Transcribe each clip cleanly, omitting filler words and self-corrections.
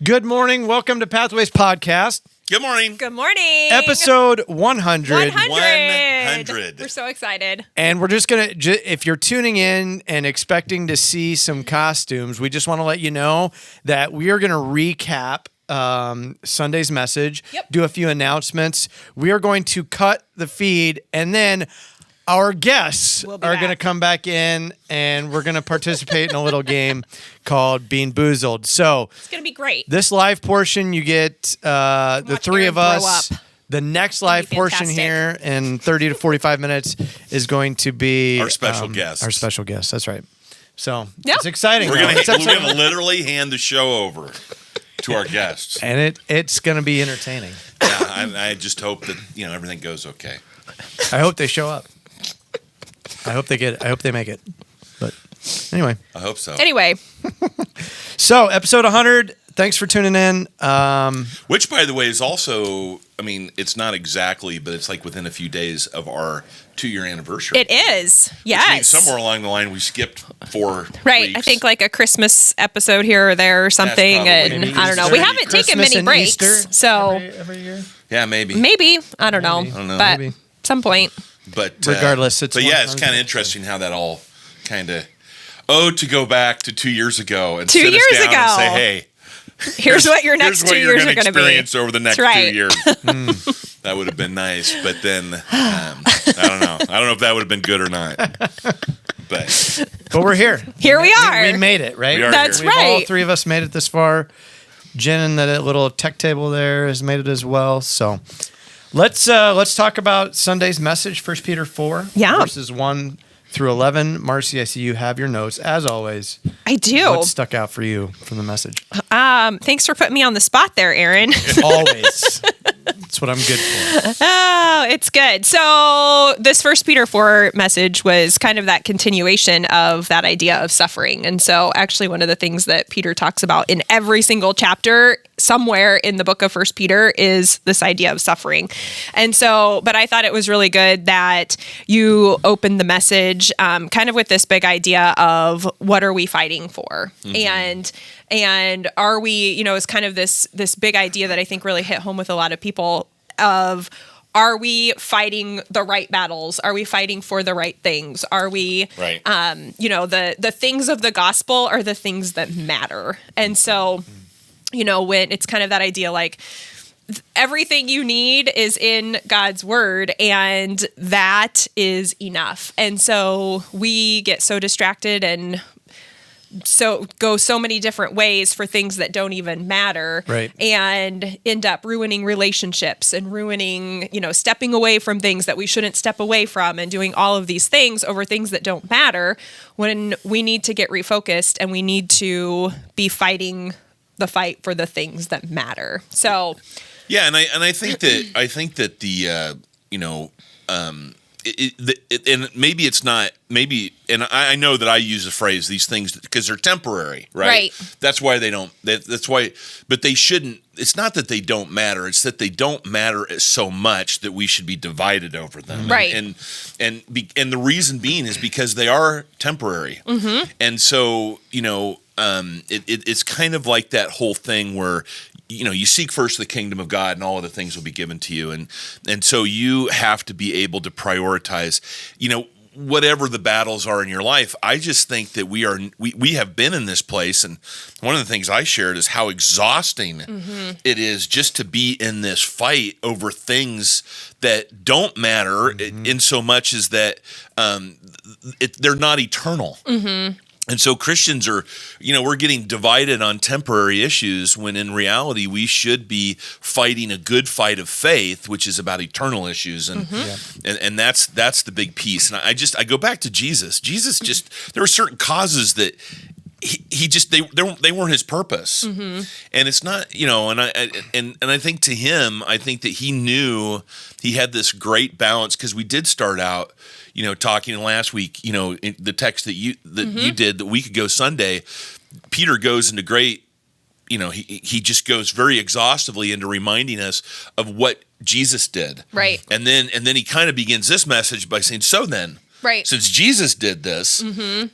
Good morning. Welcome to Pathways Podcast. Good morning. Good morning. Episode 100. 100. We're so excited. And we're just going to, if you're tuning in and expecting to see some costumes, we just want to let you know that we are going to recap Sunday's message, do a few announcements. We are going to cut the feed, and then our guests are going to come back in, and we're going to participate in a little game called BeanBoozled. So it's going to be great. This live portion, you get the three of us. The next live portion here in 30 to 45 minutes is going to be our special guest. Our special guest. That's right. So it's exciting. We're going to literally hand the show over to our guests, and it's going to be entertaining. Yeah, I just hope that everything goes okay. I hope they show up. I hope they make it. But anyway. I hope so. Anyway. So, episode 100. Thanks for tuning in. Which, by the way, is also, it's not exactly, but it's like within a few days of our 2-year anniversary. It is. Yes. Which means somewhere along the line we skipped 4 Right. weeks. I think like a Christmas episode here or there or something. And I don't know. We haven't taken many breaks. Easter so every year? Yeah, maybe. Maybe. I don't know. But maybe. at some point. But regardless, it's kind of interesting how that all kind of to go back to 2 years ago and 2 sit years us down ago. and say, hey, here's what your next 2 years are going to be. Experience over the next 2 years. That would have been nice, but then I don't know. I don't know if that would have been good or not. But we're here. Here we are. We made it, right? That's here. right. All 3 of us made it this far. Jen and that little tech table there has made it as well. So let's talk about Sunday's message, 1 Peter 4, verses 1 through 11. Marcy, I see you have your notes, as always. I do. What stuck out for you from the message? Thanks for putting me on the spot there, Aaron. Always. That's what I'm good for. Oh, it's good. So this 1 Peter 4 message was kind of that continuation of that idea of suffering. And so actually one of the things that Peter talks about in every single chapter somewhere in the book of 1 Peter is this idea of suffering. And so, but I thought it was really good that you opened the message kind of with this big idea of what are we fighting for? And are we, it's kind of this big idea that I think really hit home with a lot of people of, are we fighting the right battles? Are we fighting for the right things? Are we, the things of the gospel are the things that matter. And so, when it's kind of that idea, like everything you need is in God's word, and that is enough. And so we get so distracted and so go so many different ways for things that don't even matter, right, and end up ruining relationships and ruining, stepping away from things that we shouldn't step away from and doing all of these things over things that don't matter, when we need to get refocused and we need to be fighting the fight for the things that matter. So yeah, and I think that the and maybe it's not, and I know that I use the phrase, these things, because they're temporary, right? That's why they don't, that's why, but they shouldn't, it's not that they don't matter, it's that they don't matter so much that we should be divided over them. Right. And the reason being is because they are temporary. Mm-hmm. And so, it's kind of like that whole thing where, you seek first the kingdom of God and all other things will be given to you. And so you have to be able to prioritize, whatever the battles are in your life. I just think that we have been in this place. And one of the things I shared is how exhausting it is just to be in this fight over things that don't matter in so much as that they're not eternal. Mm-hmm. And so Christians are, we're getting divided on temporary issues when in reality we should be fighting a good fight of faith, which is about eternal issues. And and that's the big piece. And I go back to Jesus. Jesus there were certain causes that he just they weren't his purpose. Mm-hmm. And it's not, and I think to him, I think that he knew he had this great balance, because we did start out talking last week, in the text that you did the week ago Sunday, Peter goes into great, he just goes very exhaustively into reminding us of what Jesus did. Right. And then he kind of begins this message by saying, so then, Right. Since Jesus did this,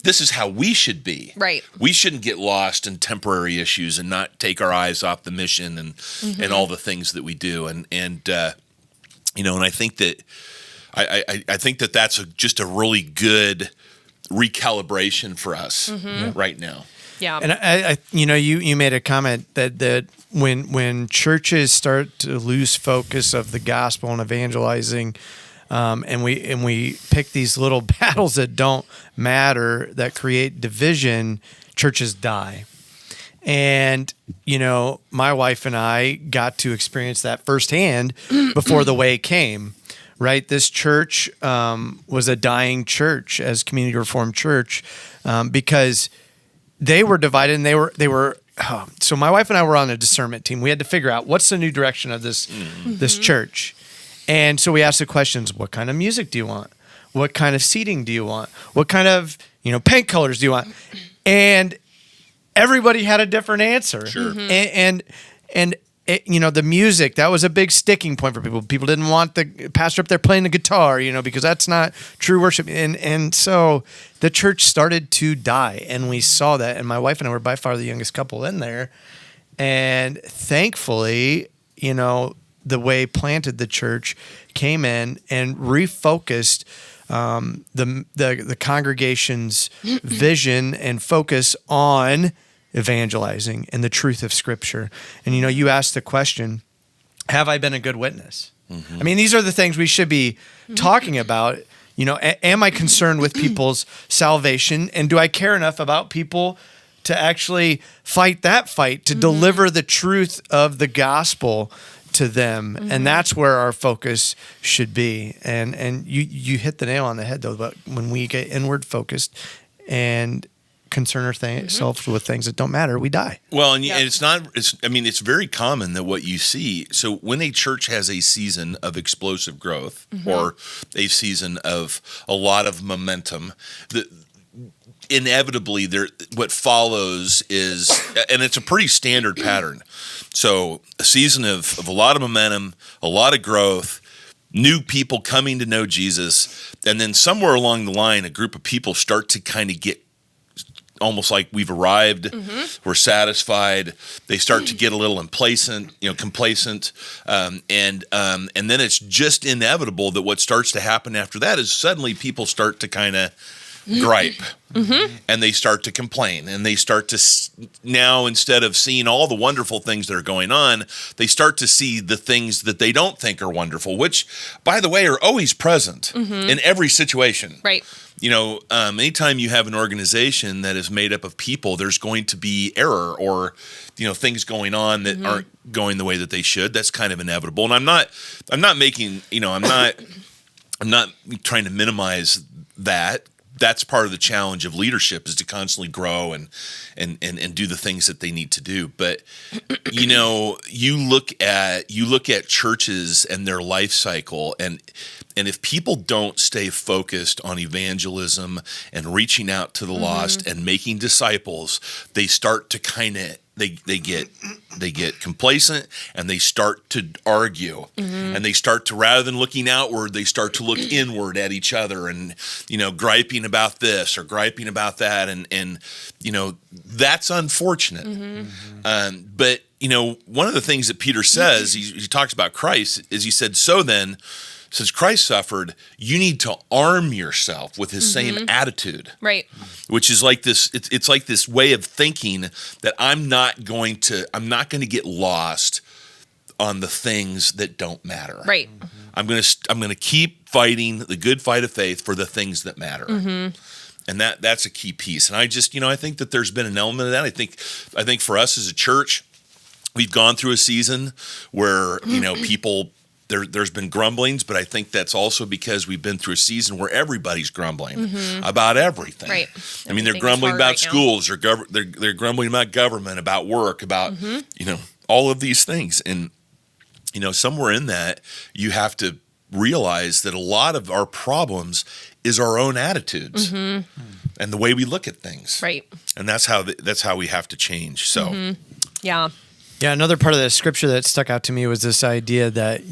this is how we should be. Right. We shouldn't get lost in temporary issues and not take our eyes off the mission and all the things that we do. And I think that I think that that's just a really good recalibration for us right now. Yeah. And I you made a comment that when churches start to lose focus of the gospel and evangelizing, and we pick these little battles that don't matter, that create division, churches die. And my wife and I got to experience that firsthand before the way came. Right, this church was a dying church as Community Reformed Church because they were divided, and they were. So my wife and I were on a discernment team. We had to figure out what's the new direction of this church, and so we asked the questions: what kind of music do you want? What kind of seating do you want? What kind of paint colors do you want? And everybody had a different answer. Sure. And the music, that was a big sticking point for people. People didn't want the pastor up there playing the guitar, because that's not true worship. And so the church started to die, and we saw that. And my wife and I were by far the youngest couple in there. And thankfully, the way planted the church came in and refocused the congregation's vision and focus on evangelizing and the truth of Scripture. And you asked the question, have I been a good witness? I mean, these are the things we should be talking about. Am I concerned with people's salvation, and do I care enough about people to actually fight that fight to deliver the truth of the gospel to them? And that's where our focus should be. And you hit the nail on the head, though. But when we get inward focused and concern ourselves with things that don't matter, we die. Well, and it's very common that what you see. So when a church has a season of explosive growth or a season of a lot of momentum, inevitably what follows is, and it's a pretty standard pattern. So a season of a lot of momentum, a lot of growth, new people coming to know Jesus, and then somewhere along the line, a group of people start to kind of get almost like we've arrived, we're satisfied. They start to get a little complacent, and then it's just inevitable that what starts to happen after that is suddenly people start to kind of gripe, and they start to complain, and they start to now, instead of seeing all the wonderful things that are going on, they start to see the things that they don't think are wonderful, which, by the way, are always present in every situation. Right. Anytime you have an organization that is made up of people, there's going to be error or, things going on that aren't going the way that they should. That's kind of inevitable. And I'm not trying to minimize that. That's part of the challenge of leadership, is to constantly grow and do the things that they need to do. But you look at churches and their life cycle, and if people don't stay focused on evangelism and reaching out to the lost and making disciples, they start to kind of they get complacent, and they start to argue, and they start to, rather than looking outward, they start to look inward at each other, and griping about this or griping about that, and that's unfortunate. But one of the things that Peter says, he talks about Christ, is he said, so then, since Christ suffered, you need to arm yourself with his same attitude. Right. Which is like this, it's like this way of thinking that I'm not going to get lost on the things that don't matter. Right. I'm going to keep fighting the good fight of faith for the things that matter. And that's a key piece. And I just, I think that there's been an element of that. I think for us as a church, we've gone through a season where, people, there's been grumblings, but I think that's also because we've been through a season where everybody's grumbling about everything. Right. I mean, they're grumbling about schools, or they're grumbling about government, about work, about all of these things. And somewhere in that, you have to realize that a lot of our problems is our own attitudes and the way we look at things. Right. And that's how we have to change. So, yeah. Yeah, another part of the scripture that stuck out to me was this idea that,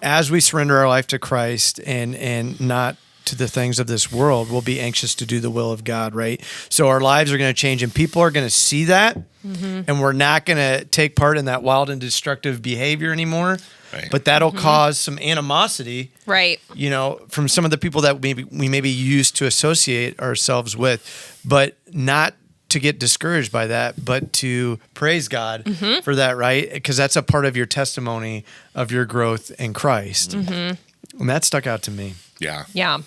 as we surrender our life to Christ and not to the things of this world, we'll be anxious to do the will of God, right? So our lives are going to change, and people are going to see that, and we're not going to take part in that wild and destructive behavior anymore. Right. But that'll cause some animosity, right? From some of the people that we maybe used to associate ourselves with, but not to get discouraged by that, but to praise God for that, right? Because that's a part of your testimony of your growth in Christ. And that stuck out to me. Yeah. Yeah.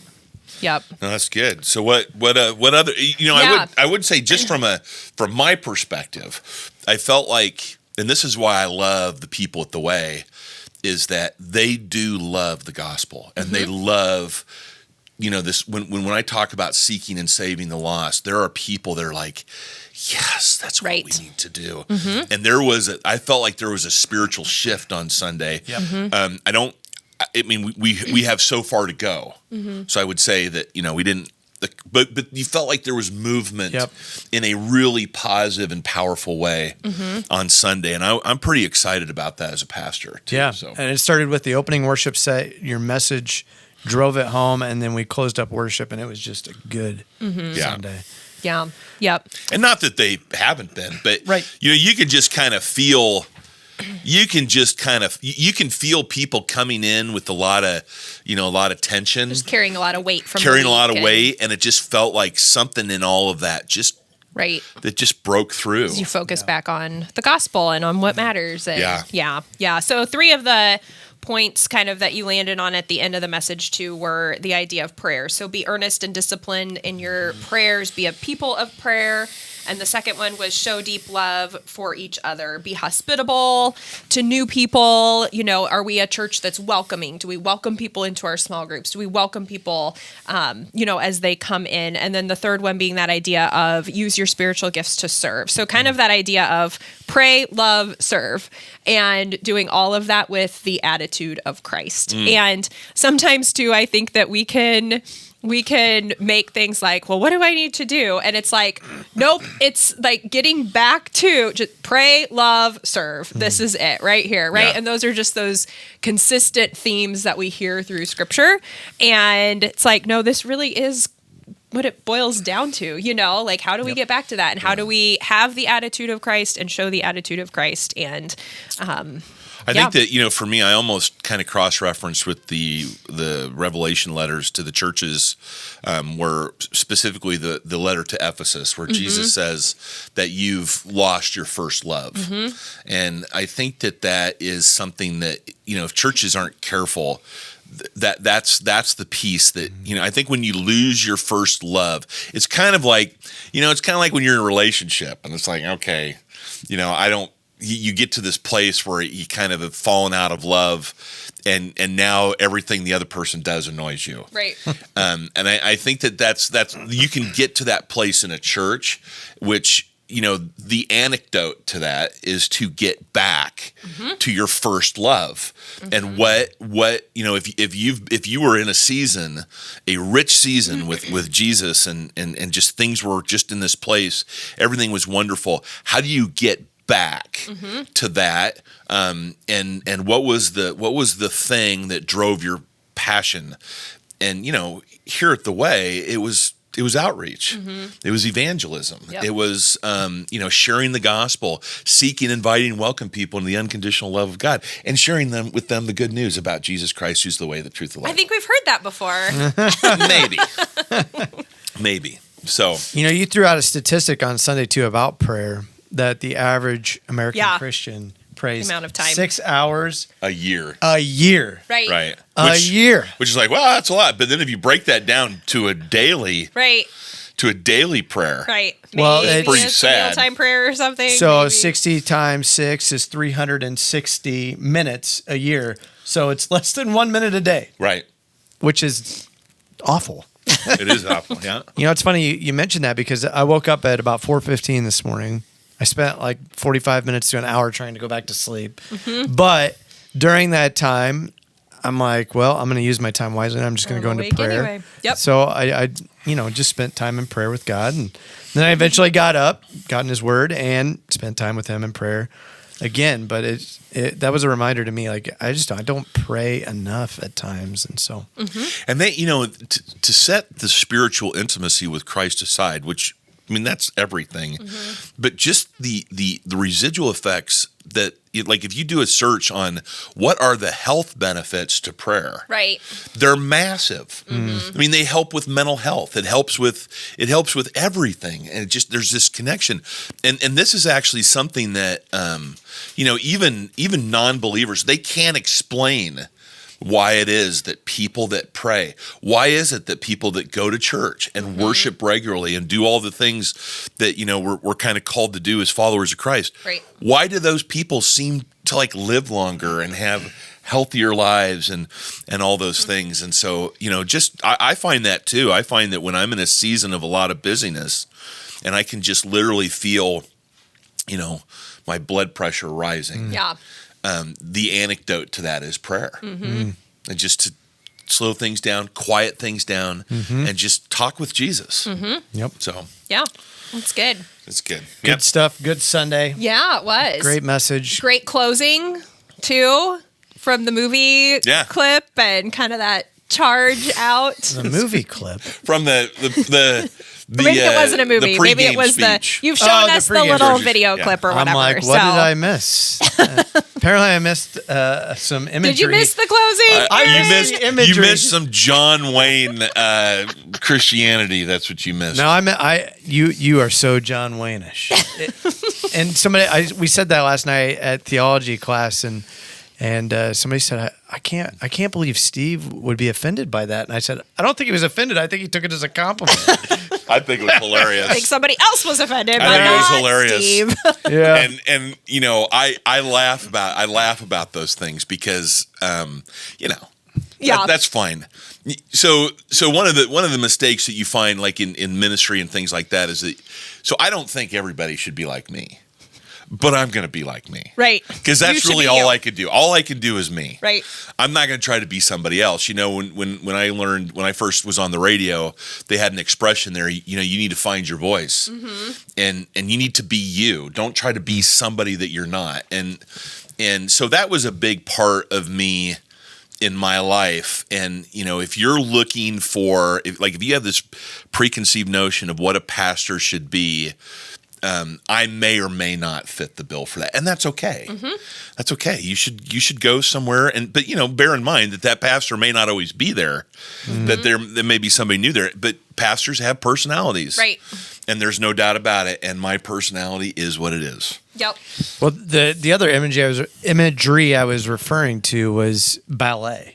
Yep. No, that's good. So what other, I would say just from my perspective, I felt like, and this is why I love the people at the Way, is that they do love the gospel, and they love, this, when I talk about seeking and saving the lost, there are people that are like, yes, that's what we need to do. And I felt like there was a spiritual shift on Sunday. Yep. We have so far to go. So I would say that, we didn't, but you felt like there was movement in a really positive and powerful way on Sunday. And I'm pretty excited about that as a pastor too. Yeah. So. And it started with the opening worship set, your message drove it home, and then we closed up worship, and it was just a good Sunday. Yeah. Yep. And not that they haven't been, but right. You can just kind of feel. You can feel people coming in with a lot of tension, just carrying a lot of weight and it just felt like something in all of that that just broke through. As you focus back on the gospel and on what matters. And yeah. So 3 of the points kind of that you landed on at the end of the message too were the idea of prayer. So be earnest and disciplined in your prayers, be a people of prayer. And the second one was show deep love for each other. Be hospitable to new people. Are we a church that's welcoming? Do we welcome people into our small groups? Do we welcome people, as they come in? And then the third one being that idea of use your spiritual gifts to serve. So kind of that idea of pray, love, serve, and doing all of that with the attitude of Christ. And sometimes too, I think that we can make things like, well, what do I need to do? And it's like, nope, it's like getting back to just pray, love, serve. This is it right here, right? Yeah. And those are just those consistent themes that we hear through scripture. And it's like, no, this really is what it boils down to, like how do we get back to that? And how do we have the attitude of Christ and show the attitude of Christ? And I think that, for me, I almost kind of cross-referenced with the Revelation letters to the churches, where specifically the letter to Ephesus, where Jesus says that you've lost your first love. And I think that is something that, if churches aren't careful, that's the piece that, I think when you lose your first love, it's kind of like, when you're in a relationship and it's like, okay, you get to this place where you kind of have fallen out of love, and now everything the other person does annoys you. Right. And I think that's you can get to that place in a church, which, the anecdote to that is to get back to your first love. And what if you were in a rich season with Jesus and just things were just in this place, everything was wonderful. How do you get back to that? And what was the thing that drove your passion? And here at the Way, it was outreach. It was evangelism. It was, sharing the gospel, seeking, inviting, welcome people into the unconditional love of God, and sharing with them the good news about Jesus Christ, who's the way, the truth, the life. I think we've heard that before. Maybe. So, you threw out a statistic on Sunday too about prayer, that the average American Christian prays amount of time. 6 hours a year. Right. A year. Which is like, well, that's a lot. But then if you break that down to a daily prayer. Right. Well, it's pretty sad. Mealtime prayer or something. So maybe. 60 times 6 is 360 minutes a year. So it's less than 1 minute a day. Right. Which is awful. It is awful, yeah. It's funny you mentioned that, because I woke up at about 4:15 this morning. I spent like 45 minutes to an hour trying to go back to sleep. But during that time, I'm like, well, I'm going to use my time wisely. And I'm just going to go into prayer. Anyway. Yep. So I just spent time in prayer with God, and then I eventually got in His Word, and spent time with Him in prayer again. But that was a reminder to me, like I don't pray enough at times, and so. Mm-hmm. And they, to set the spiritual intimacy with Christ aside, which that's everything, but just the residual effects that, like, if you do a search on what are the health benefits to prayer, right, they're massive. They help with mental health. It helps with everything, and there's this connection, and this is actually something that even non-believers, they can't explain why it is that people that pray, why is it that people that go to church and worship regularly and do all the things that we're kind of called to do as followers of Christ, right, why do those people seem to like live longer and have healthier lives and all those things? And so I find that too. I find that when I'm in a season of a lot of busyness and I can just literally feel my blood pressure rising, the antidote to that is prayer. And just to slow things down, quiet things down, and just talk with Jesus. Yep. So yeah, that's good. It's good. Good stuff. Good Sunday. Yeah, it was. Great message. Great closing, too, from the movie clip and kind of that charge out. The movie clip. From the maybe it wasn't a movie. Maybe it was speech. you've shown us the little video clip or whatever. I'm like, what did I miss? Apparently I missed some imagery. Did you miss the closing? You missed some John Wayne Christianity. That's what you missed. No, you are so John Wayne-ish. And we said that last night at theology class, and somebody said, I can't believe Steve would be offended by that. And I said, I don't think he was offended. I think he took it as a compliment. I think it was hilarious. I think somebody else was offended, but I think not it was hilarious. Steve. Yeah. And I laugh about those things because that's fine. So one of the mistakes that you find, like in ministry and things like that, is that, so I don't think everybody should be like me, but I'm going to be like me. Right. Because that's really all I could do. All I can do is me. Right. I'm not going to try to be somebody else. When I first was on the radio, they had an expression there, you need to find your voice. And you need to be you. Don't try to be somebody that you're not. And so that was a big part of me in my life. And if you're looking for, if you have this preconceived notion of what a pastor should be, I may or may not fit the bill for that, and that's okay. That's okay. You should go somewhere, but bear in mind that pastor may not always be there. That there may be somebody new there, but pastors have personalities, right? And there's no doubt about it. And my personality is what it is. Yep. Well, the other imagery I was referring to was ballet.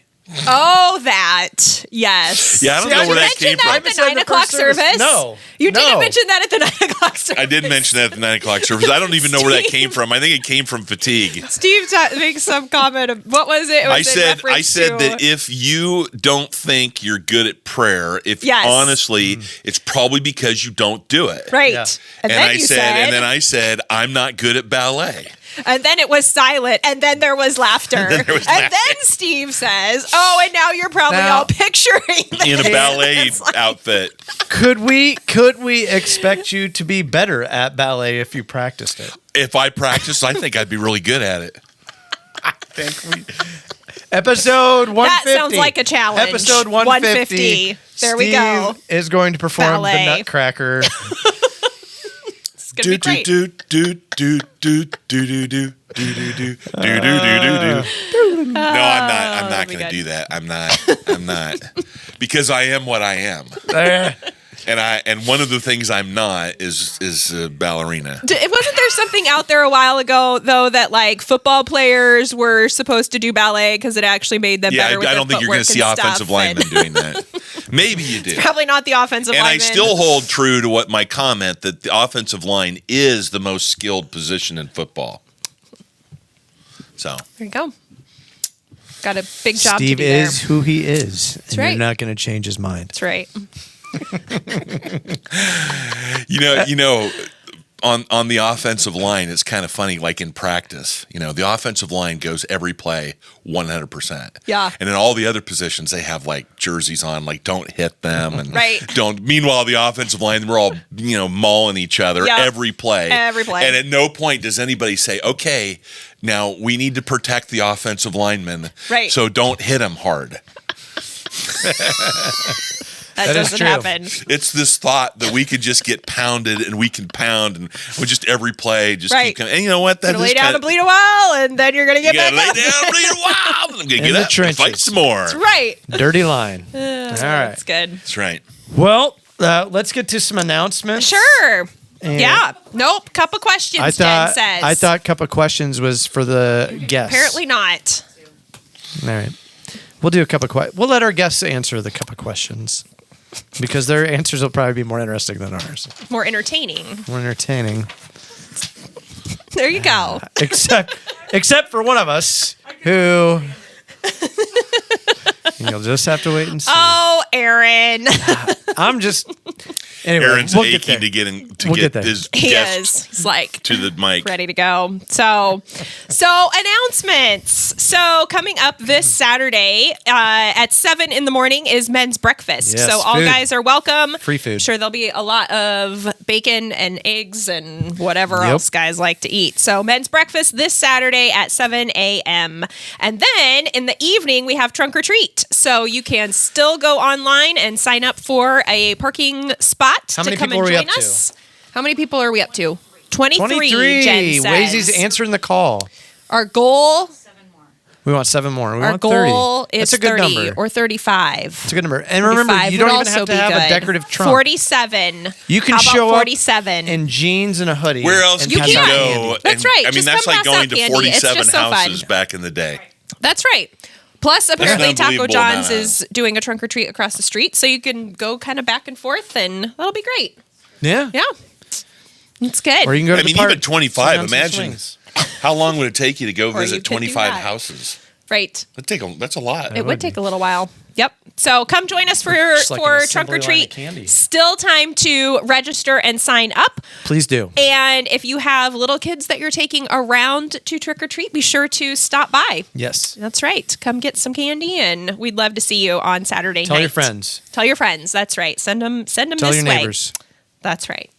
Oh, that. Yes. Yeah, I don't know where that came from. Did you mention that at the 9 o'clock service? No. You didn't mention that at the 9 o'clock service. I did mention that at the 9 o'clock service. I don't even know where that came from. I think it came from fatigue. Steve makes some comment. What was it? I said that if you don't think you're good at prayer, honestly, it's probably because you don't do it. Right. Yeah. And then I said, I'm not good at ballet. And then it was silent, and then there was laughter. And then Steve says, "Oh, and now you're probably all picturing this. In a ballet outfit." Could we expect you to be better at ballet if you practiced it? If I practiced, I think I'd be really good at it. I think episode 150. That sounds like a challenge. Episode 150. There we go. Steve is going to perform ballet. the Nutcracker. It's gonna be great. No, I'm not going to do that. I'm not. Because I am what I am. And one of the things I'm not is a ballerina. Wasn't there something out there a while ago, though, that like football players were supposed to do ballet because it actually made them better with I don't think you're going to see offensive linemen doing that. Maybe you do. It's probably not the offensive lineman. And I still hold true to what my comment that the offensive line is the most skilled position in football. So there you go. Got a big job to do Steve there. is who he is. That's and right. You're not going to change his mind. That's right. on the offensive line, it's kind of funny. Like in practice, the offensive line goes every play 100%. Yeah. And in all the other positions, they have like jerseys on, like don't hit them and right. don't. Meanwhile, the offensive line, we're all mauling each other every play. Every play. And at no point does anybody say, okay, now we need to protect the offensive lineman. Right. So don't hit him hard. That doesn't happen. It's this thought that we could just get pounded and we can pound and we just every play just keep coming. And you know what? You're gonna lay down and bleed a while, and then you're gonna get back up. Lay down and bleed a while, and I'm gonna get up and fight some more. That's right. Dirty line. All right. That's good. That's right. Well, let's get to some announcements. Sure. And yeah. Nope. Cup of questions, Jen says. I thought cup of questions was for the guests. Apparently not. All right. We'll do a cup of questions. We'll let our guests answer the cup of questions. Because their answers will probably be more interesting than ours. More entertaining. More entertaining. There you go. Except for one of us who you'll just have to wait and see. Oh, Aaron. I'm just anyway. Aaron's we'll aching to get his guest He's like to the mic, ready to go. So announcements. So coming up this Saturday at 7 in the morning is men's breakfast. Yes, so all food. guys are welcome. Free food. I'm sure there'll be a lot of bacon and eggs and whatever else guys like to eat. So men's breakfast this Saturday at 7 a.m. And then in the evening we have trunk or treat. So you can still go online and sign up for a parking spot How many to come people and are we join up us. How many people are we up to? 23, Jen says. Wazy's answering the call. Our goal... We want 7 more. We Our want 30. goal is That's a good 30 number. or 35. It's a good number. And remember, you don't even have to have a decorative trunk. 47. You can How about show 47? up in jeans and a hoodie. Where else and can you pass out go? candy. That's right. I mean, Just that's come like pass going out to candy. It's 47 just so fun. houses back in the day. That's right. Plus, apparently, an Taco unbelievable John's amount of- is doing a trunk or treat across the street, so you can go kind of back and forth, and that'll be great. Yeah. Yeah. It's good. Or you can go to I the mean, park. even 25. sit down some Imagine swings. how long would it take you to go Or you visit could do 25 that. houses? Right. That's a lot. It would take a little while. Yep. So come join us for Just like an trunk or assembly line treat. of candy. Still time to register and sign up. Please do. And if you have little kids that you're taking around to trick or treat, be sure to stop by. Yes. That's right. Come get some candy, and we'd love to see you on Saturday night. Tell your friends. Tell your friends. That's right. Send them Tell this your way. neighbors. That's right.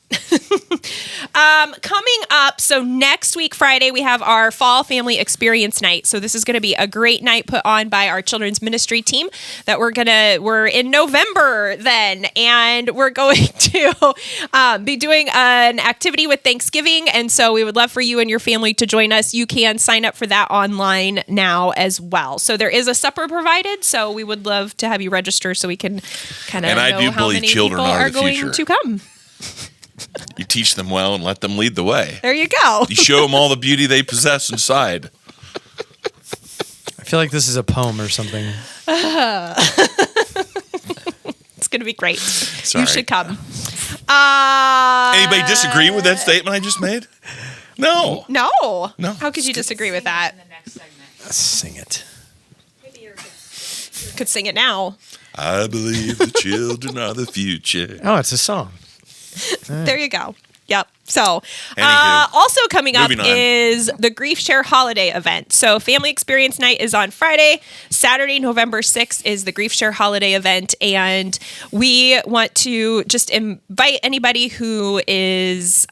Coming up, so next week, Friday, we have our Fall Family Experience Night. So this is going to be a great night put on by our children's ministry team that we're in November then, and we're going to be doing an activity with Thanksgiving. And so we would love for you and your family to join us. You can sign up for that online now as well. So there is a supper provided. So we would love to have you register so we can kind of know I do how believe many children people are are the going future. to come. You teach them well and let them lead the way. There you go. You show them all the beauty they possess inside. I feel like this is a poem or something. It's going to be great. Sorry. You should come. Anybody disagree with that statement I just made? No. No. No. How could you disagree with that? Sing it. Could sing it now. I believe the children are the future. Oh, it's a song. There you go. Yep. So, Anywho, also coming up moving on. is the Griefshare holiday event. So, Family Experience Night is on Friday. Saturday, November 6th is the Griefshare holiday event. And we want to just invite anybody who has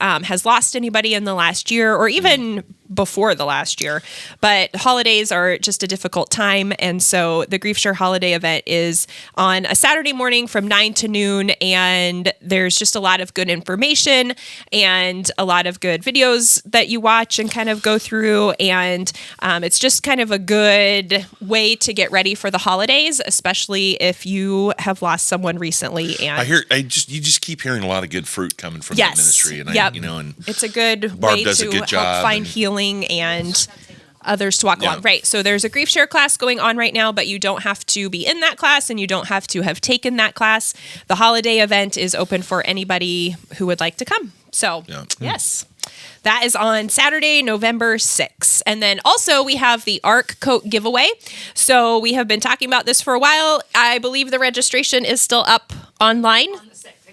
lost anybody in the last year or even before the last year. But holidays are just a difficult time. And so the Griefshare holiday event is on a Saturday morning from 9 to noon. And there's just a lot of good information and a lot of good videos that you watch and kind of go through. And it's just kind of a good way to get ready for the holidays, especially if you have lost someone recently. And you just keep hearing a lot of good fruit coming from that ministry, and yep. and it's a good Barb way does a to good help job, find and- healing and others to walk Yeah. along. Right. So there's a Griefshare class going on right now, but you don't have to be in that class and you don't have to have taken that class. The holiday event is open for anybody who would like to come. So, yes. That is on Saturday, November 6th. And then also we have the Ark Coat Giveaway. So we have been talking about this for a while. I believe the registration is still up online.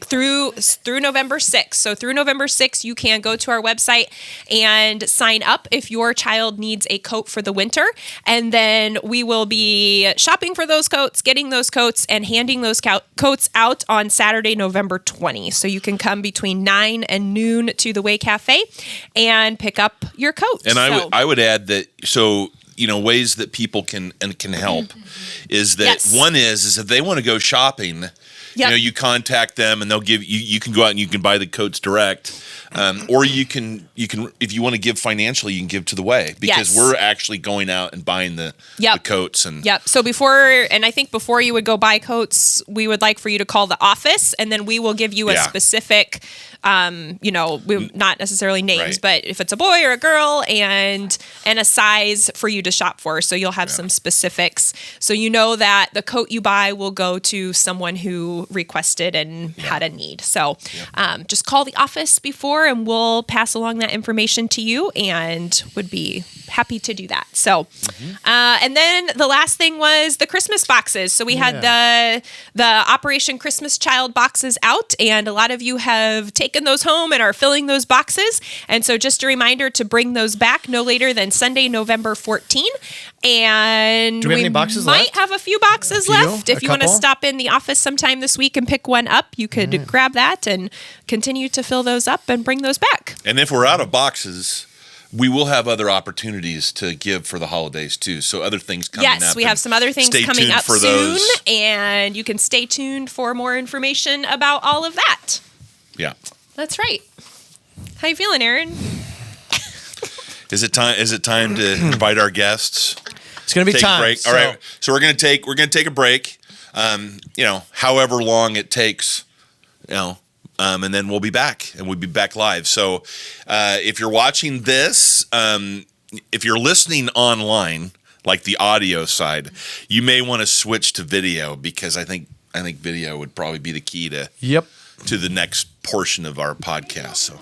through November 6th. So through November 6th, you can go to our website and sign up if your child needs a coat for the winter. And then we will be shopping for those coats, getting those coats, and handing those coats out on Saturday, November 20. So you can come between 9 and noon to the Way Cafe and pick up your coat. And I would add that, so, ways that people can help is that one is if they want to go shopping, you contact them and they'll give you can go out and you can buy the coats direct. Or you can if you want to give financially, you can give to the Way, because we're actually going out and buying the coats and So I think before you would go buy coats, we would like for you to call the office, and then we will give you a specific we not necessarily names, but if it's a boy or a girl and a size for you to shop for. So you'll have some specifics. So you know that the coat you buy will go to someone who requested and had a need. So just call the office before and we'll pass along that information to you, and would be happy to do that. So, and then the last thing was the Christmas boxes. So we had the Operation Christmas Child boxes out, and a lot of you have taken those home and are filling those boxes. And so just a reminder to bring those back no later than Sunday, November 14. And do we have any boxes might left? have a few boxes left. If you want to couple? stop in the office sometime this week and pick one up, you could grab that and continue to fill those up and bring those back. And if we're out of boxes, we will have other opportunities to give for the holidays too. So other things coming up. Yes, we have some other things coming up soon, and you can stay tuned for more information about all of that. Yeah. That's right. How you feeling, Aaron? Is it time to invite our guests? It's going to be time. A break. All right. So we're going to take a break. However long it takes, and then we'll be back, and we'll be back live. So if you're watching this, if you're listening online, like the audio side, you may want to switch to video, because I think video would probably be the key to the next portion of our podcast. So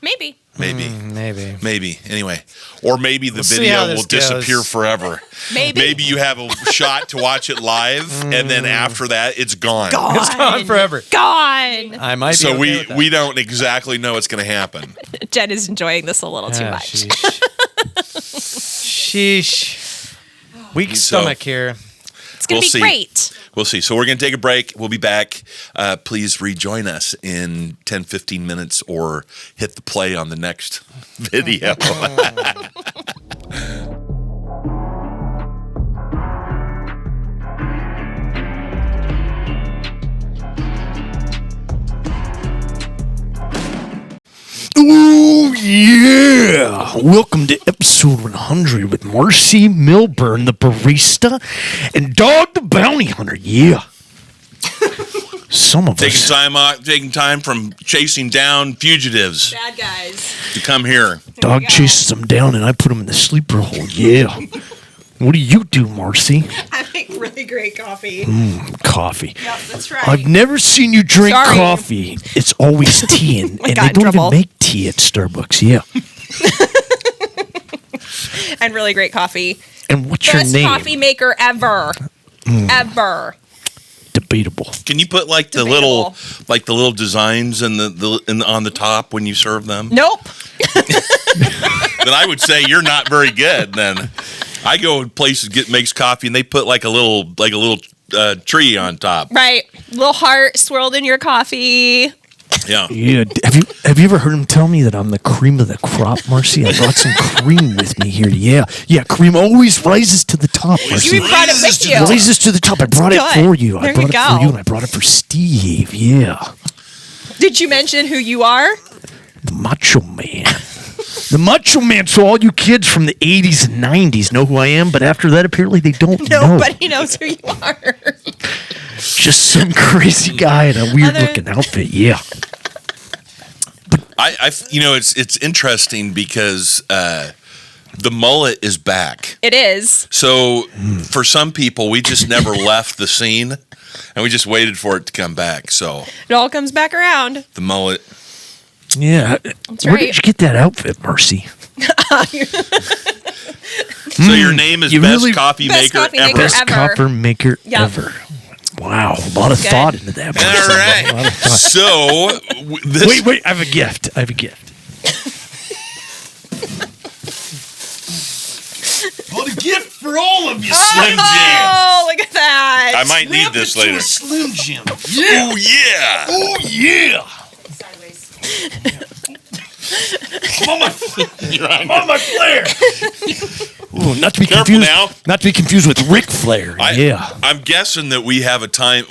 maybe. Anyway, or maybe the video will disappear forever. Maybe you have a shot to watch it live, and then after that, it's gone. It's gone forever. Gone. I might. So we don't exactly know what's going to happen. Jen is enjoying this a little too much. Sheesh. Weak stomach here. It's going to be great. We'll see. So we're going to take a break. We'll be back. Please rejoin us in 10, 15 minutes, or hit the play on the next video. Oh, yeah. Welcome to episode 100 with Marcy Milburn, the barista, and Dog the Bounty Hunter. Yeah. Some of us. Taking time from chasing down fugitives. Bad guys. To come here. Dog chases them down, and I put them in the sleeper hole. Yeah. What do you do, Marcy? I make really great coffee. Coffee. Yep, that's right. I've never seen you drink coffee. It's always tea, and they don't even make tea at Starbucks. Yeah. And really great coffee. And what's your name? Best coffee maker ever. Ever. Debatable. Can you put the little designs on the top when you serve them? Nope. Then I would say you're not very good. Then I go in places makes coffee, and they put like a little tree on top. Right, little heart swirled in your coffee. Yeah. Yeah. Have you ever heard him tell me that I'm the cream of the crop, Marcy? I brought some cream with me here. Yeah. Yeah. Cream always rises to the top, Marcy. You even brought it with you. Rises to the top. I brought it for you. There I brought you it go. for you, and I brought it for Steve. Yeah. Did you mention who you are? The Macho Man. The Macho Man. So all you kids from the 80s and 90s know who I am, but after that, apparently they don't know. Nobody knows who you are. Just some crazy guy in a weird-looking outfit. Yeah. It's interesting because the mullet is back. It is. So for some people, we just never left the scene, and we just waited for it to come back. So it all comes back around. The mullet. Yeah. Where did you get that outfit, Marcy? So your name is Best Coffee Maker Ever. Best coffee maker ever. Wow, a lot of thought into that. All right. So, Wait, I have a gift. What a gift for all of you, Slim Jim. Oh, look at that. I might need this later. Slim Jim. Oh, yeah. Oh, yeah. I'm on my flare. Ooh, not to be Careful confused. now. Not to be confused with Ric Flair. I'm guessing that we have a time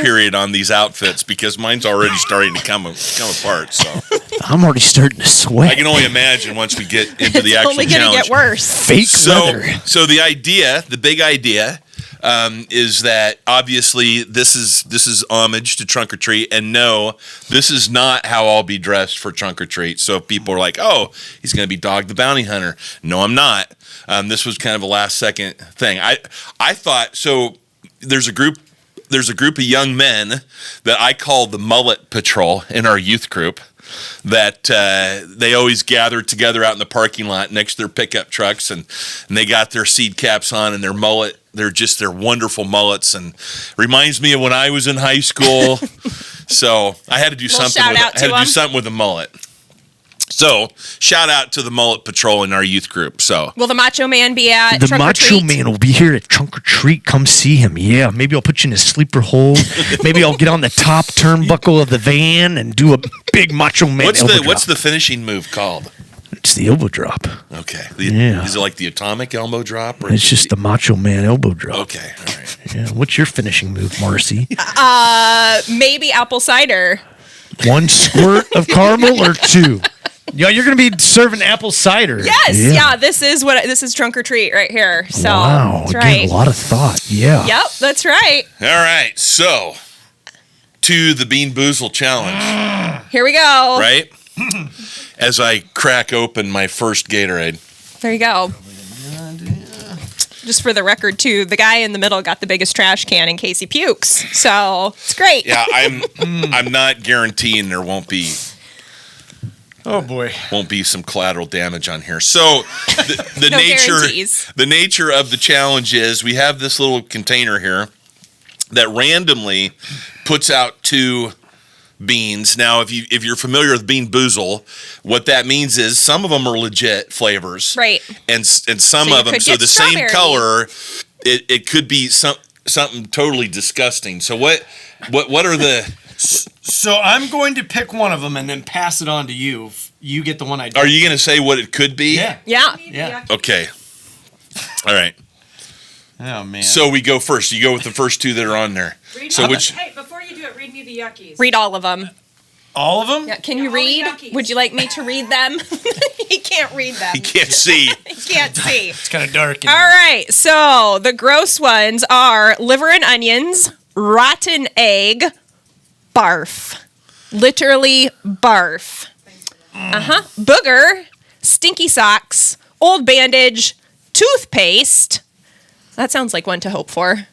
period on these outfits because mine's already starting to come apart. So I'm already starting to sweat. I can only imagine once we get into the actual Only going to challenge. get worse. Fake leather. So the big idea is that obviously this is homage to Trunk or Treat, and no, this is not how I'll be dressed for Trunk or Treat. So if people are like, "Oh, he's going to be Dog the Bounty Hunter," no, I'm not. This was kind of a last second thing. I thought so. There's a group of young men that I call the Mullet Patrol in our youth group. That they always gather together out in the parking lot next to their pickup trucks, and they got their seed caps on and their mullet. They're wonderful mullets, and reminds me of when I was in high school. So I had to do something. Do something with a mullet. So shout out to the Mullet Patrol in our youth group. So will the Macho Man be at the Trunk or Macho Treat? Man will be here at Trunk or Treat. Come see him. Yeah, maybe I'll put you in a sleeper hold. Maybe I'll get on the top turnbuckle of the van and do a big Macho Man. What's the finishing move called? It's the elbow drop. Okay. Yeah. Is it like the atomic elbow drop? Or It's just the Macho Man elbow drop. Okay. All right. Yeah. What's your finishing move, Marcy? Maybe apple cider. 1 squirt of caramel or 2? Yeah, you're going to be serving apple cider. Yes, yeah. This is Trunk or Treat right here. So wow, that's again, right. a lot of thought. Yeah. Yep, that's right. All right. So to the BeanBoozled challenge. Here we go. Right? As I crack open my first Gatorade. There you go. Just for the record, too, the guy in the middle got the biggest trash can in case he pukes. So it's great. Yeah, I'm not guaranteeing there won't be. Oh boy, won't be some collateral damage on here. So the No nature of the challenge is we have this little container here that randomly puts out 2 beans. Now, if you're familiar with BeanBoozled, what that means is some of them are legit flavors, right? And some of them, so the same color, it could be something totally disgusting. So what are the? So I'm going to pick one of them and then pass it on to you. You get the one I. Are you going to say what it could be? Yeah. Okay. All right. Oh man. So we go first. You go with the first 2 that are on there. Hey, before you do it, read me the yuckies. Read all of them. All of them? Yeah. Can you all the read? yuckies. Would you like me to read them? He can't read them. You can't see. He can't see. It's kind of dark. All right. So the gross ones are liver and onions, rotten egg, barf. Literally barf. Booger, stinky socks, old bandage, toothpaste. That sounds like one to hope for.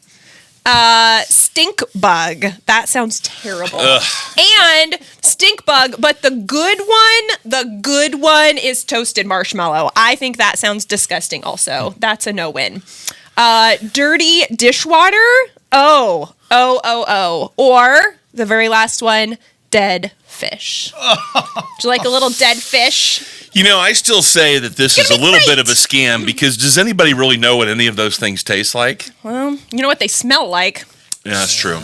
Stink bug. That sounds terrible. And stink bug, but the good one is toasted marshmallow. I think that sounds disgusting also. That's a no-win. Dirty dishwater. Oh. Or the very last one, dead fish. Would you like a little dead fish? You know, I still say that this is a little bit of a scam because does anybody really know what any of those things taste like? Well, you know what they smell like. Yeah, that's true.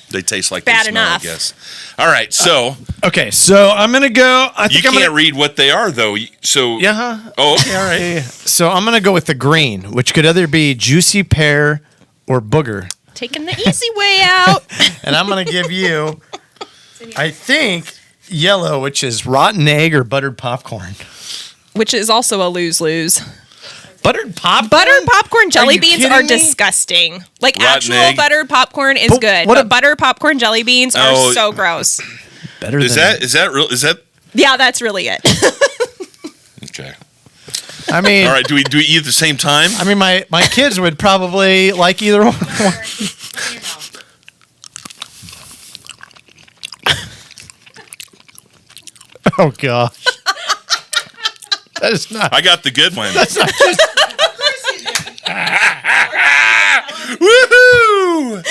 They taste like bad they smell, enough. I guess. All right, so Okay, so I'm gonna go. I think you I'm can't gonna read what they are though. So Yeah. Oh, okay, all right. Yeah. So I'm gonna go with the green, which could either be juicy pear or booger, Taking the easy way out. and I'm gonna give you, I think, yellow, which is rotten egg or buttered popcorn. Which is also a lose-lose. Buttered popcorn. Buttered popcorn jelly you beans kidding are me? disgusting. Like Rotten actual egg. buttered popcorn is But good, what but a- buttered popcorn jelly beans are Oh. so gross. Better Is than that real? Is that Yeah, that's really it. okay? I mean, All right. Do we eat at the same time? I mean, my kids would probably like either one. Oh gosh, that is not. I got the good one. Of course you do. Woohoo!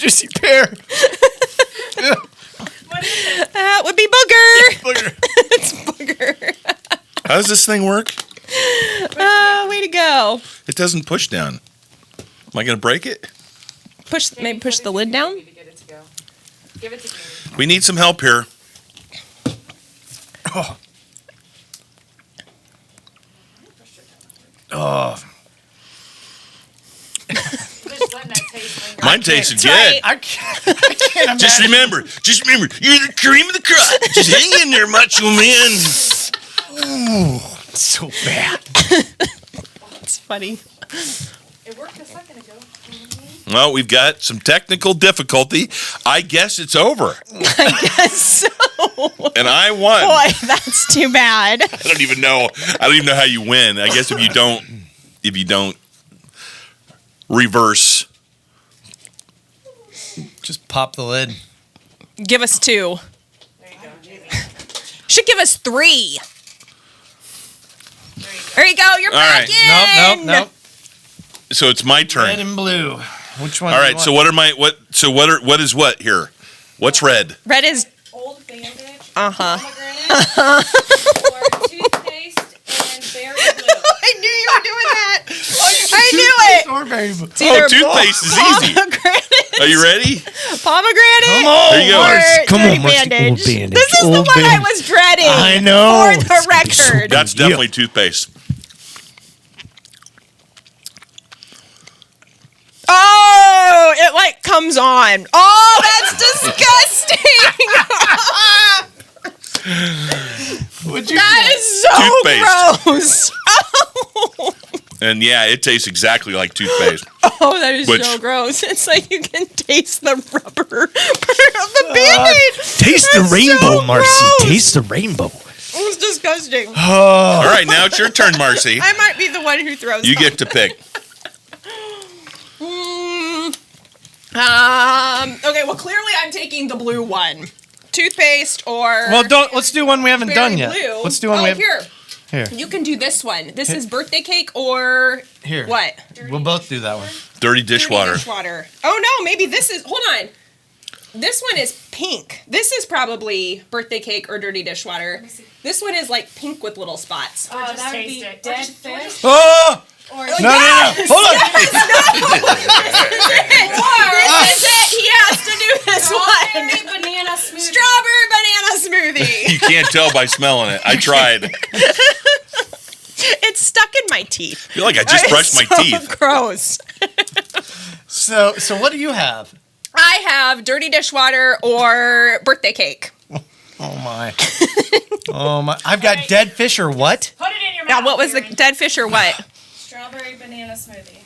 Juicy pear. That would be booger. Booger. It's booger. How does this thing work? Way to go. It doesn't push down. Am I going to break it? Maybe push the lid down. To get it to go. Give it to me. We need some help here. Oh. Oh. Just letting that taste linger. Mine tasted good. right. I can't imagine. Just remember, you're the cream of the crop. Just hang in there, macho man. Ooh, so bad. It's funny. It worked a second ago. Well, we've got some technical difficulty. I guess it's over. So, And I won. boy, that's too bad. I don't even know how you win. I guess if you don't reverse. Just pop the lid. Give us 2. There you go. Should give us 3. There you go. You're All back right. in. Nope. So it's my turn. Red and blue. Which one? All do you right. So want? what is what here? What's red? Red is Old bandage. Uh-huh. Pomegranate. Or toothpaste and berry blue. I knew you were doing that. I knew it. Or berry blue. It's either Toothpaste is easy. pomegranate. Are you ready? Pomegranate. Come on. There you go. Or Come on, dirty Marcy, old bandage. bandage, This is the old one I bandage. was dreading. I know. For the It's gonna be so record. That's Yeah. definitely toothpaste. Oh, it like comes on. Oh, that's disgusting. What'd you That get? is so Toothpaste. gross. And yeah, it tastes exactly like toothpaste. Oh, that is Which- so gross. It's like you can taste the rubber part of the Band-Aid. Taste the That's rainbow, so Marcy. gross. Taste the rainbow. It was disgusting. All right, now it's your turn, Marcy. I might be the one who throws You them. get to pick. Okay, well, clearly I'm taking the blue one. Toothpaste or... Well, let's do one we haven't berry done yet. blue. Let's do one we haven't. Here. Here. You can do this one. This is birthday cake or... Here. What? We'll both do that one. Dirty Dirty dishwater. dishwater. Oh, no, maybe this is... Hold on. This one is pink. This is probably birthday cake or dirty dishwater. This one is like pink with little spots. Oh, just that would taste be it. dead fish. Oh! Or No. Hold on. This is it. He has to do this one. strawberry banana smoothie. Strawberry banana smoothie. You can't tell by smelling it. I tried. It's stuck in my teeth. I feel like I just brushed my So teeth. Gross. So what do you have? I have dirty dishwater or birthday cake. Oh my. Oh my. I've got dead fish or what? Put it in your Now, mouth. what was the Aaron. dead fish or what? Strawberry banana smoothie.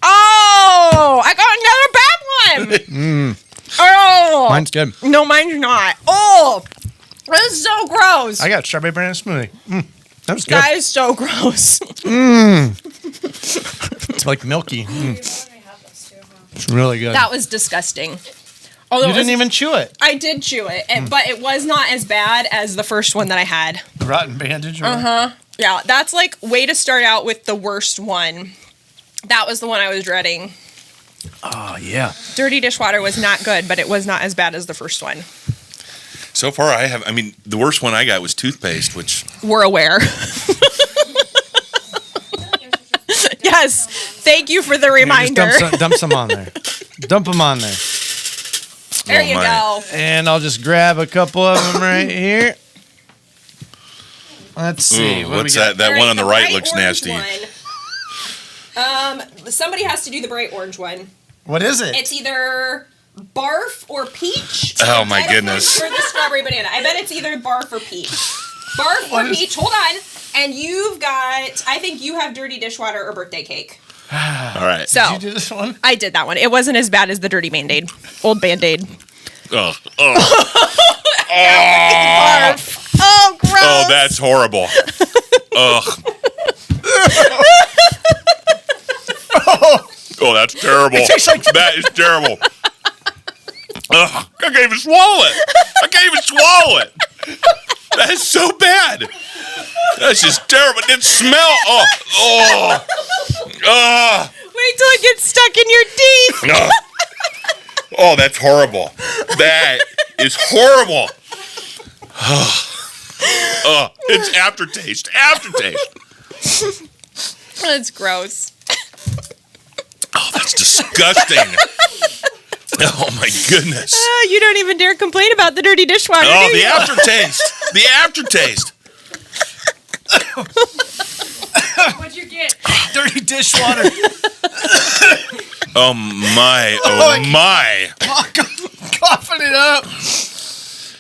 Oh, I got another bad one. Oh, Mine's good. no, mine's not. Oh, this is so gross. I got strawberry banana smoothie. That was good. That is so gross. It's like milky. You probably have those too, huh? It's really good. That was disgusting. Although You it was- didn't even chew it. I did chew it, but it was not as bad as the first one that I had. Rotten bandage. Or Yeah, that's like way to start out with the worst one. That was the one I was dreading. Oh, yeah. Dirty dishwater was not good, but it was not as bad as the first one. So far, the worst one I got was toothpaste, which We're aware. Yes, thank you for the Here, reminder. just dump some on there. Dump them on there. There Oh, you my. go. And I'll just grab a couple of them right here. Let's see. ooh, what do what's we got? that? That All one on the right bright looks orange nasty. one. Somebody has to do the bright orange one. What is it? It's either barf or peach. Oh, my I don't goodness. know for the strawberry banana. I bet it's either barf or peach. Barf or peach. Hold on. And you've got, I think you have dirty dishwater or birthday cake. All right. So Did you do this one? I did that one. It wasn't as bad as the dirty Band-Aid. Old Band-Aid. Ugh. Barf. Oh, gross. Oh, that's horrible. Ugh. Oh, that's terrible. That is terrible. Ugh. I can't even swallow it. That is so bad. That's just terrible. It didn't smell. Oh. Wait Wait till it gets stuck in your teeth. No. Oh, that's horrible. That is horrible. Oh, it's aftertaste. That's gross. Oh, that's disgusting. Oh my goodness. You don't even dare complain about the dirty dishwater. Oh, do the you? aftertaste. The aftertaste. What'd you get? Dirty dishwater. Oh my. Oh my. Coughing it up.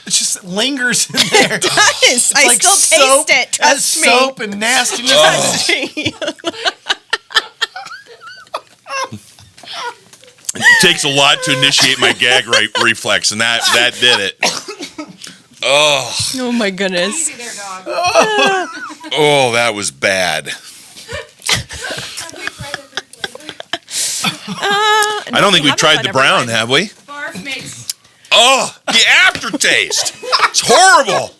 It just lingers in there. It does. I Like still soap, taste it. has Trust me. soap and nastiness. It takes a lot to initiate my gag reflex, and that did it. Oh. Oh my goodness. Easy there, dog. Oh, that was bad. I don't think we've tried the brown, have we? Barf makes. Oh, the aftertaste. It's horrible.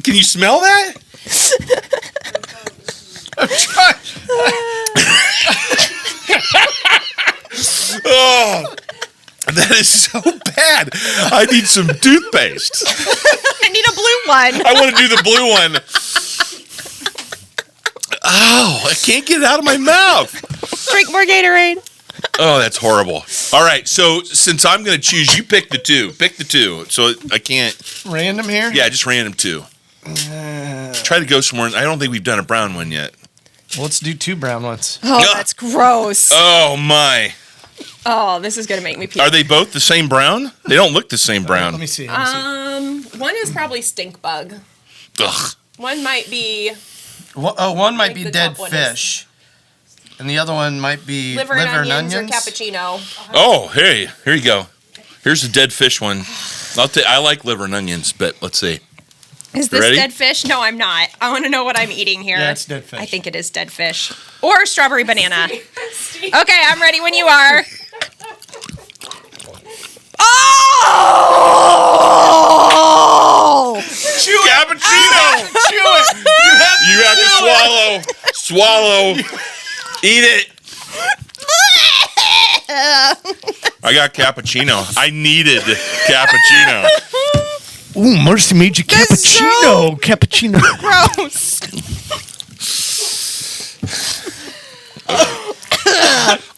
Can you smell that? Oh, that is so bad. I need some toothpaste. I need a blue one. I want to do the blue one. Oh, I can't get it out of my mouth. Drink more Gatorade. Oh, that's horrible. All right, so since I'm going to choose, you pick the two. Pick the two. So I can't. Random here? Yeah, just random two. Try to go somewhere. I don't think we've done a brown one yet. Well, let's do 2 brown ones. Oh, that's gross. Oh, my. Oh, this is gonna make me puke. Are they both the same brown? They don't look the same brown. Let me see. One is probably stink bug. Ugh. One might be One might be the dead top one is- fish. And the other one might be liver and onions or cappuccino. Oh, hey, here you go. Here's the dead fish one. I like liver and onions, but let's see. Is this Ready? dead fish? No, I'm not. I want to know what I'm eating here. Yeah, it's dead fish. I think it is dead fish. Or strawberry banana. Okay, I'm ready when you are. Oh! Cappuccino! Chew it! You have to swallow. Eat it. I got cappuccino. I needed cappuccino. Ooh, Marcy made you That's cappuccino. Cappuccino. Gross.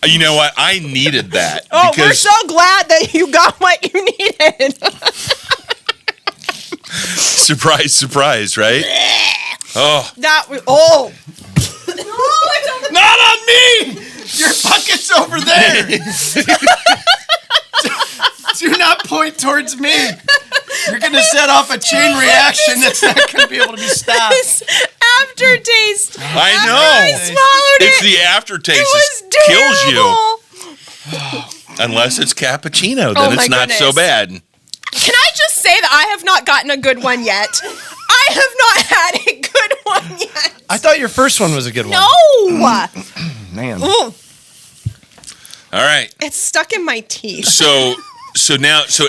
You know what? I needed that. Oh, we're because so glad that you got what you needed. surprise, surprise, right? Oh, That was, oh. Not on me! Your bucket's over there! Do not point towards me. You're going to set off a chain reaction that's not going to be able to be stopped. This aftertaste. I After know. I swallowed It's it. the aftertaste It was that kills you. terrible. Unless it's cappuccino, then Oh, my it's not so goodness. bad. Can I just say that I have not gotten a good one yet? I have not had a good one yet. I thought your first one was a good one. No. Man. Ugh, All right. it's stuck in my teeth. So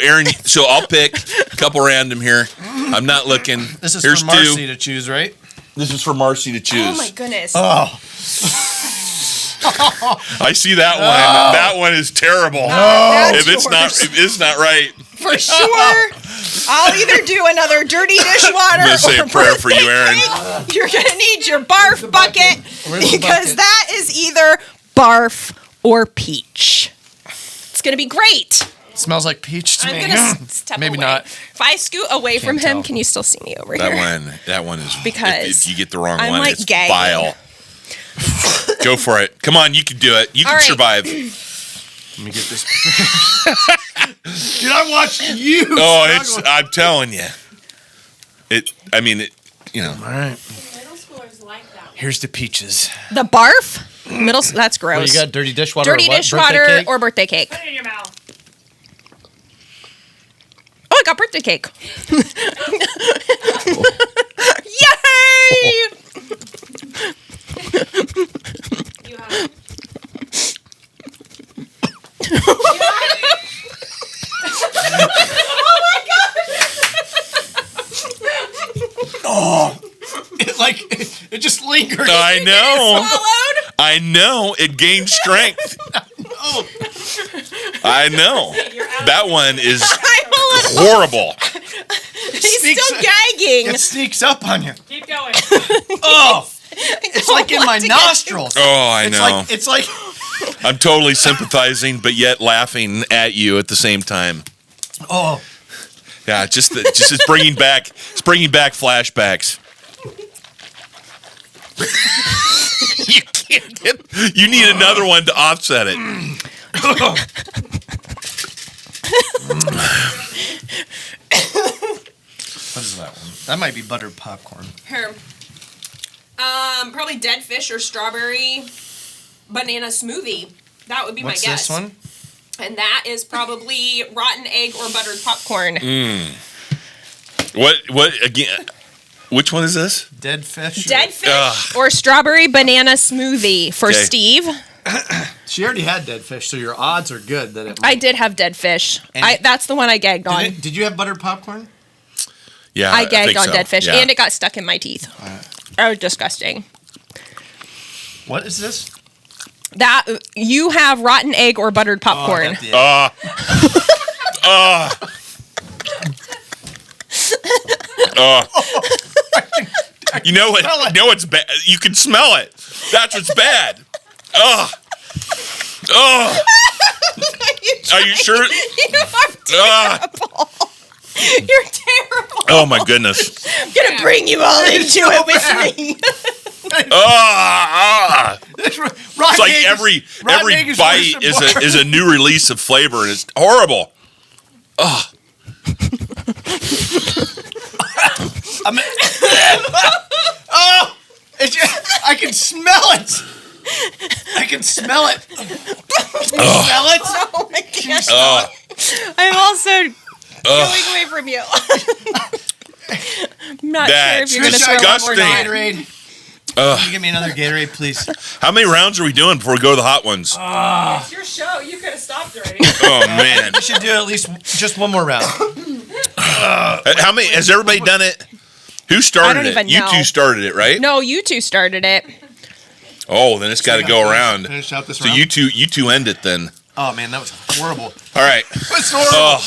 Aaron, so I'll pick a couple random here. I'm not looking. This is Here's for Marcy two. to choose, right? This is for Marcy to choose. Oh my goodness. Oh. I see that one. That one is terrible. That's If it's not right. for sure. I'll either do another dirty dishwater I'm gonna say or a prayer for you, birthday Aaron. cake. You're gonna need your barf bucket Where's the because bucket? that is either barf or peach. It's gonna be great. Smells like peach to I'm me. gonna step Maybe away. not. If I scoot away from him, tell. can you still see me over That here? one is Because if you get the wrong I'm, one, like, it's gagging. vile. Go for it. Come on, you can do it. You can All right. survive. Let me get this. Dude, I'm watching you. Oh, struggle. I'm telling you. All right. Middle schoolers like that. Here's the peaches. The barf? That's gross. What do you got? Dirty dishwater Dirty or what? dishwater Birthday cake? or birthday cake? Put it in your mouth. Oh, I got birthday cake. Yay! You have it. It just lingers. I know. Swallowed? I know. It gained strength. I know. That one is horrible. He's still gagging. It sneaks up on you. Keep going. Oh, it's like in my nostrils. Oh, I know. It's like I'm totally sympathizing, but yet laughing at you at the same time. oh. Yeah, it's bringing back flashbacks. You can't get. You need another one to offset it. What is that one? That might be buttered popcorn. Here. Probably dead fish or strawberry banana smoothie. That would be What's my guess. this one? And that is probably rotten egg or buttered popcorn. What again? Which one is this? Dead fish. Dead fish or strawberry banana smoothie for Okay. Steve. She already had dead fish, so your odds are good that it. I did have dead fish. And- That's the one I gagged on. Did you have buttered popcorn? Yeah, I gagged think on so. dead fish, Yeah. and it got stuck in my teeth. That was disgusting. What is this? That you have rotten egg or buttered popcorn. You know what? You know what's bad? You can smell it. That's what's bad. Ugh. Ugh. Are you sure? You are terrible. You're terrible. Oh my goodness. I'm gonna bring you all into it with me. It's like every bite is a new release of flavor, and it's horrible. Ugh. Oh! I can smell it. I can smell it. Can you smell it? Oh my god. I'm also going away from you. I'm not sure if you're going to throw up or not. Gatorade. Can you give me another Gatorade, please? How many rounds are we doing before we go to the hot ones? It's your show. You could have stopped already. Oh man. We should do at least just one more round. How many? Has everybody done it? Who started I don't it? even You know. two started it, right? No, you two started it. Oh, then it's got to go around. Finish out this So round. you two end it then. Oh man, that was horrible. All right. That's horrible.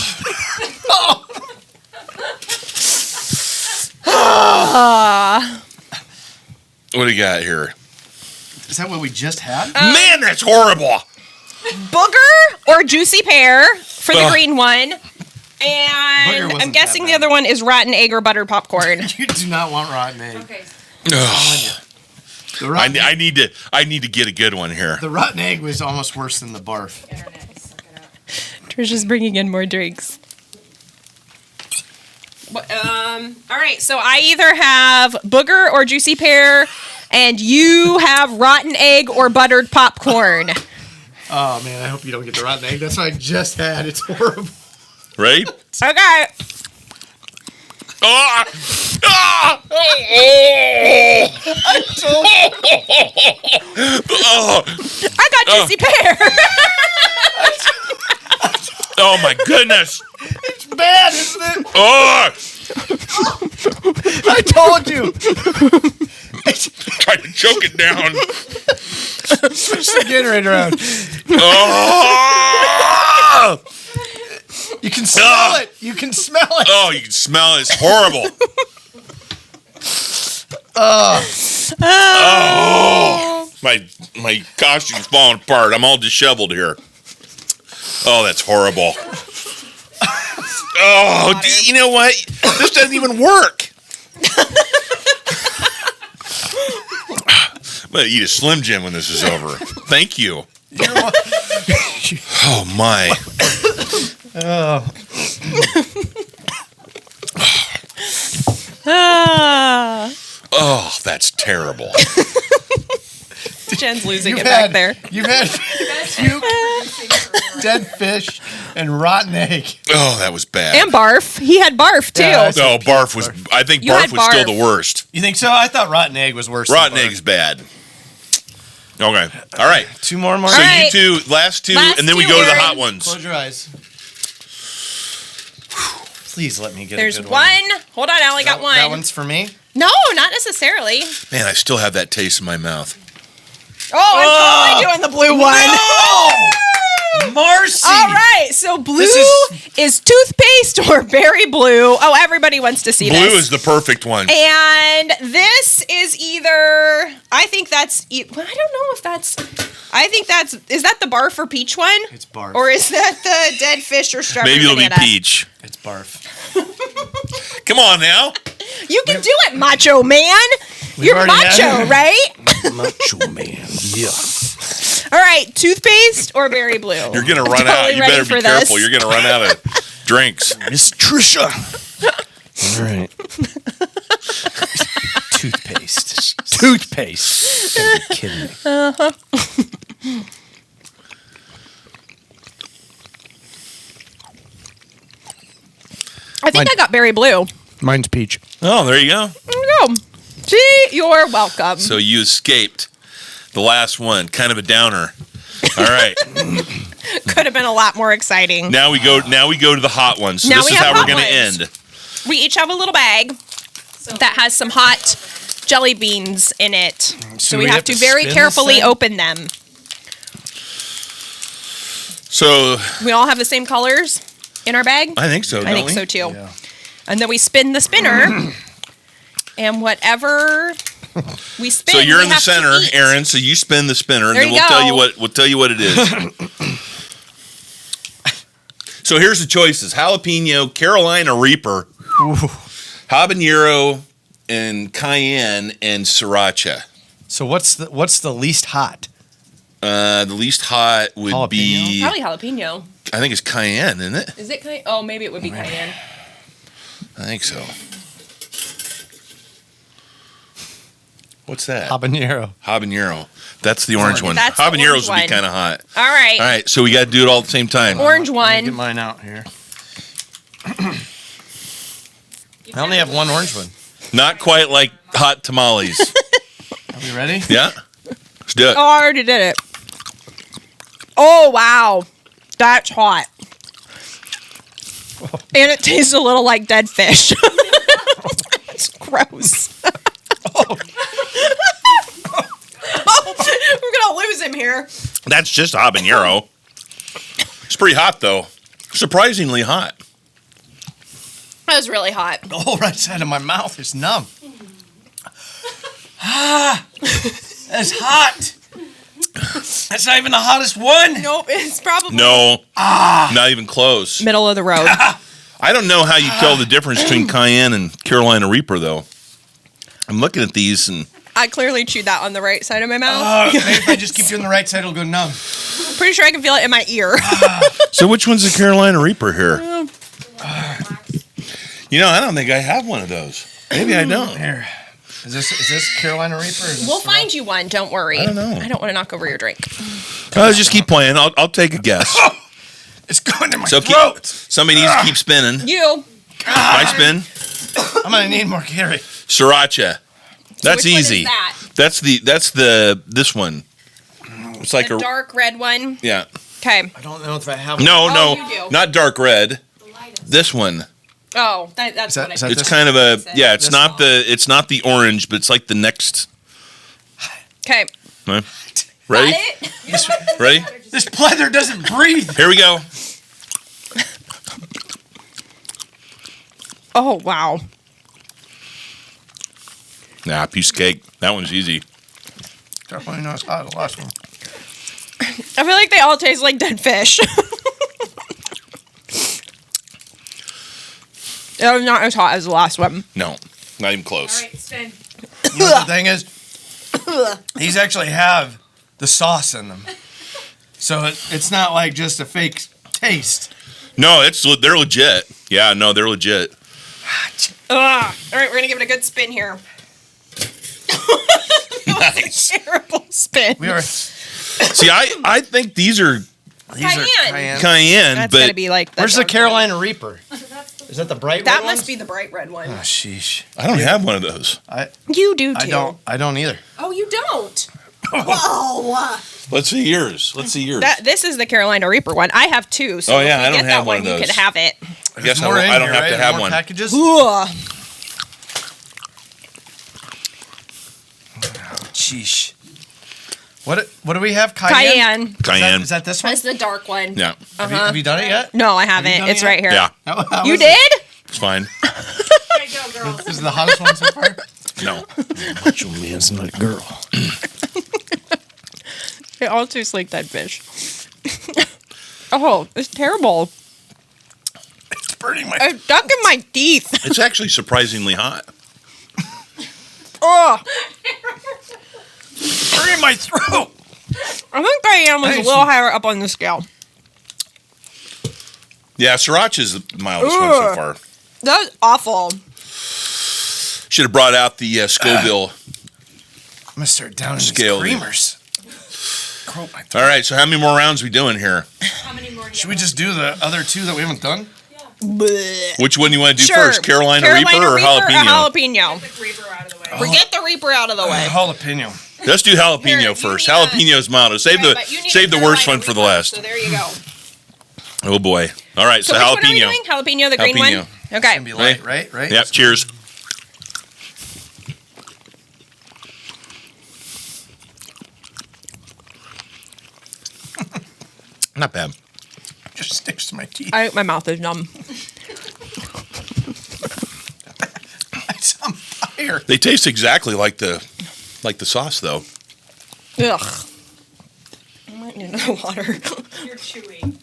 What do you got here? Is that what we just had? Man, that's horrible. Booger or juicy pear for the Ugh. green one. Booger And wasn't I'm guessing that the bad. other one is rotten egg or buttered popcorn. You do not want rotten egg. Okay. Ugh. The rotten, I need to get a good one here. the rotten egg was almost worse than the barf. Internet. Suck it up. Trisha's bringing in more drinks. All right, so I either have booger or juicy pear, and you have rotten egg or buttered popcorn. Oh man, I hope you don't get the rotten egg. That's what I just had. It's horrible. Right? Okay. Ah! Ah! I got juicy pear. Oh my goodness! It's bad, isn't it? Oh! I told you. Trying to choke it down. Switch the Gatorade around. Oh! You can smell it. You can smell it. Oh, you can smell it. It's horrible. Oh, my costume's falling apart. I'm all disheveled here. Oh, that's horrible. Oh, you know what? This doesn't even work. I'm gonna eat a Slim Jim when this is over. Thank you. Oh my. Oh, that's terrible. Jen's losing it back there. You've had puke, dead fish, and rotten egg. Oh, that was bad. And barf. He had barf, too. Yeah, No, barf was. I think You barf had was still barf. the worst. You think so? I thought rotten egg was worse. Rotten than barf. egg's bad. Okay. All right. Two more. So right. you two, last two, Last and then we two, go to the Aaron. hot ones. Close your eyes. Please let me get There's a good one. Hold on, I only got one. That one's for me. No, not necessarily. Man, I still have that taste in my mouth. Oh, I'm doing the blue one. No! Marcy! All right, so blue is toothpaste or berry blue. Oh, everybody wants to see Blue this. is the perfect one. And this is either, I think that's, I don't know if that's, is that the barf or peach one? It's barf. Or is that the dead fish or strawberry Maybe it'll banana? be peach. It's barf. Come on now. You can do it, macho man. You're already macho, had it. right? Macho man. Yeah. All right, toothpaste or berry blue? You're going to run out. You ready better for be careful. this. You're going to run out of drinks. Miss Trisha. All right. Toothpaste. Toothpaste. You gotta be kidding me. I think I got berry blue. Mine's peach. Oh, there you go. There you go. See, you're welcome. So you escaped the last one. Kind of a downer. All right. Could have been a lot more exciting. Now we go to the hot ones. So Now this we is have how we're hot going to ones. end. We each have a little bag that has some hot jelly beans in it. So we have to very spin this carefully thing? open them. So We all have the same colors in our bag? I think so. I think so too. And then we spin the spinner. And whatever we spin, So you're we in the have to center, eat. Aaron. So you spin the spinner, and There then you we'll go. tell you what it is. So here's the choices: jalapeno, Carolina Reaper, habanero, and cayenne, and sriracha. So what's the least hot? The least hot would be, Probably jalapeno. I think it's cayenne, isn't it? Is it cayenne? Oh, maybe it would be cayenne. I think so. What's that? Habanero. Habanero. That's the orange one. That's the Habaneros orange would be one. kind of hot. All right. All right, so we got to do it all at the same time. Orange Let me get one. mine out here. I only have one orange one. Not quite like hot tamales. Are we ready? Yeah? Let's do it. Oh, I already did it. Oh, wow. That's hot. And it tastes a little like dead fish. It's gross. We're going to lose him here. That's just habanero. It's pretty hot, though. Surprisingly hot. That was really hot. The whole right side of my mouth is numb. Ah, that's hot. That's not even the hottest one. Nope, it's probably No. Not even close. middle of the road. I don't know how you tell the difference between cayenne and Carolina Reaper, though. I'm looking at these, and I clearly chewed that on the right side of my mouth. Maybe if I just keep doing the right side, it'll go numb. Pretty sure I can feel it in my ear. so which one's the Carolina Reaper here? You know, I don't think I have one of those. Maybe I don't. Here. Is this Carolina Reaper? Or is this We'll find you one. Don't worry. I don't know. I don't want to knock over your drink. Just keep playing. I'll take a guess. It's going in my So throat. somebody needs to keep spinning. You. I spin. I'm gonna need more carry. Sriracha. That's which one is easy. that? That's this one. It's like The a dark red one. yeah. Okay. I don't know if I have. No, Oh, no, you do. not dark red. This one. Oh, that's that- what is I that It's this kind of a yeah. It's This not the orange, but it's like the next. Okay. Right? Ready? Got it? Ready? This pleather doesn't breathe. Here we go. Oh, wow. Nah, piece of cake. That one's easy. Definitely not as hot as the last one. I feel like they all taste like dead fish. It was not as hot as the last one. No, not even close. All right, spin. You know what the thing is? These actually have the sauce in them. So it's not like just a fake taste. No, they're legit. Yeah, no, they're legit. Ugh. All right, we're gonna give it a good spin here. Nice. Terrible spin. We are. See, I think these are Cayenne. cayenne, That's but gotta be like. Where's the dark Carolina Reaper? Is that the bright red. That red must ones? be the bright red one. Oh, sheesh. I don't have one of those. You do too. I don't either. Oh, you don't. Whoa. Let's see yours. This is the Carolina Reaper one. I have two. So Oh, yeah, if we I don't get that have one of You those. can have it. I guess More in I don't here, have right? to have More one. Packages. Ugh. Sheesh. What do we have? Cayenne. Cayenne. Is that this one? That's the dark one. Yeah. Have you done it yet? No, I haven't. done It's it right here. Yeah. How You is it? did? It's fine. There you go, girls. This is the hottest one so far. No. Macho man's not a girl. It all tastes like dead fish. Oh, it's terrible. It's burning my. It's stuck in my teeth. It's actually surprisingly hot. Oh, burning my throat. I think Cayenne was a little higher up on the scale. Yeah, Sriracha is the mildest one so far. That was awful. Should have brought out the Scoville. I'm gonna start downing Scale these you. creamers. Croak my All throat. right, so how many more rounds we doing here? How many more do you Should we just do the other two that we haven't done? Which one do you want to do Sure. first, Carolina Reaper or jalapeno? Jalapeno. Get the Reaper out of the way. We get the Reaper out of the way. Jalapeno. Let's do jalapeno Here, you first. need a- Jalapeno's milder. Save But you need the a worst Carolina one for the Reaper, last. So there you go. Oh boy! All right, so which one are we jalapeno. doing? Jalapeno, the green Jalapeno. one? Okay. Gonna be light, right? Yep. Cheers. Not bad. Just sticks to my teeth. My mouth is numb. It's on fire. They taste exactly like the sauce, though. Ugh. I might need another water. You're chewy.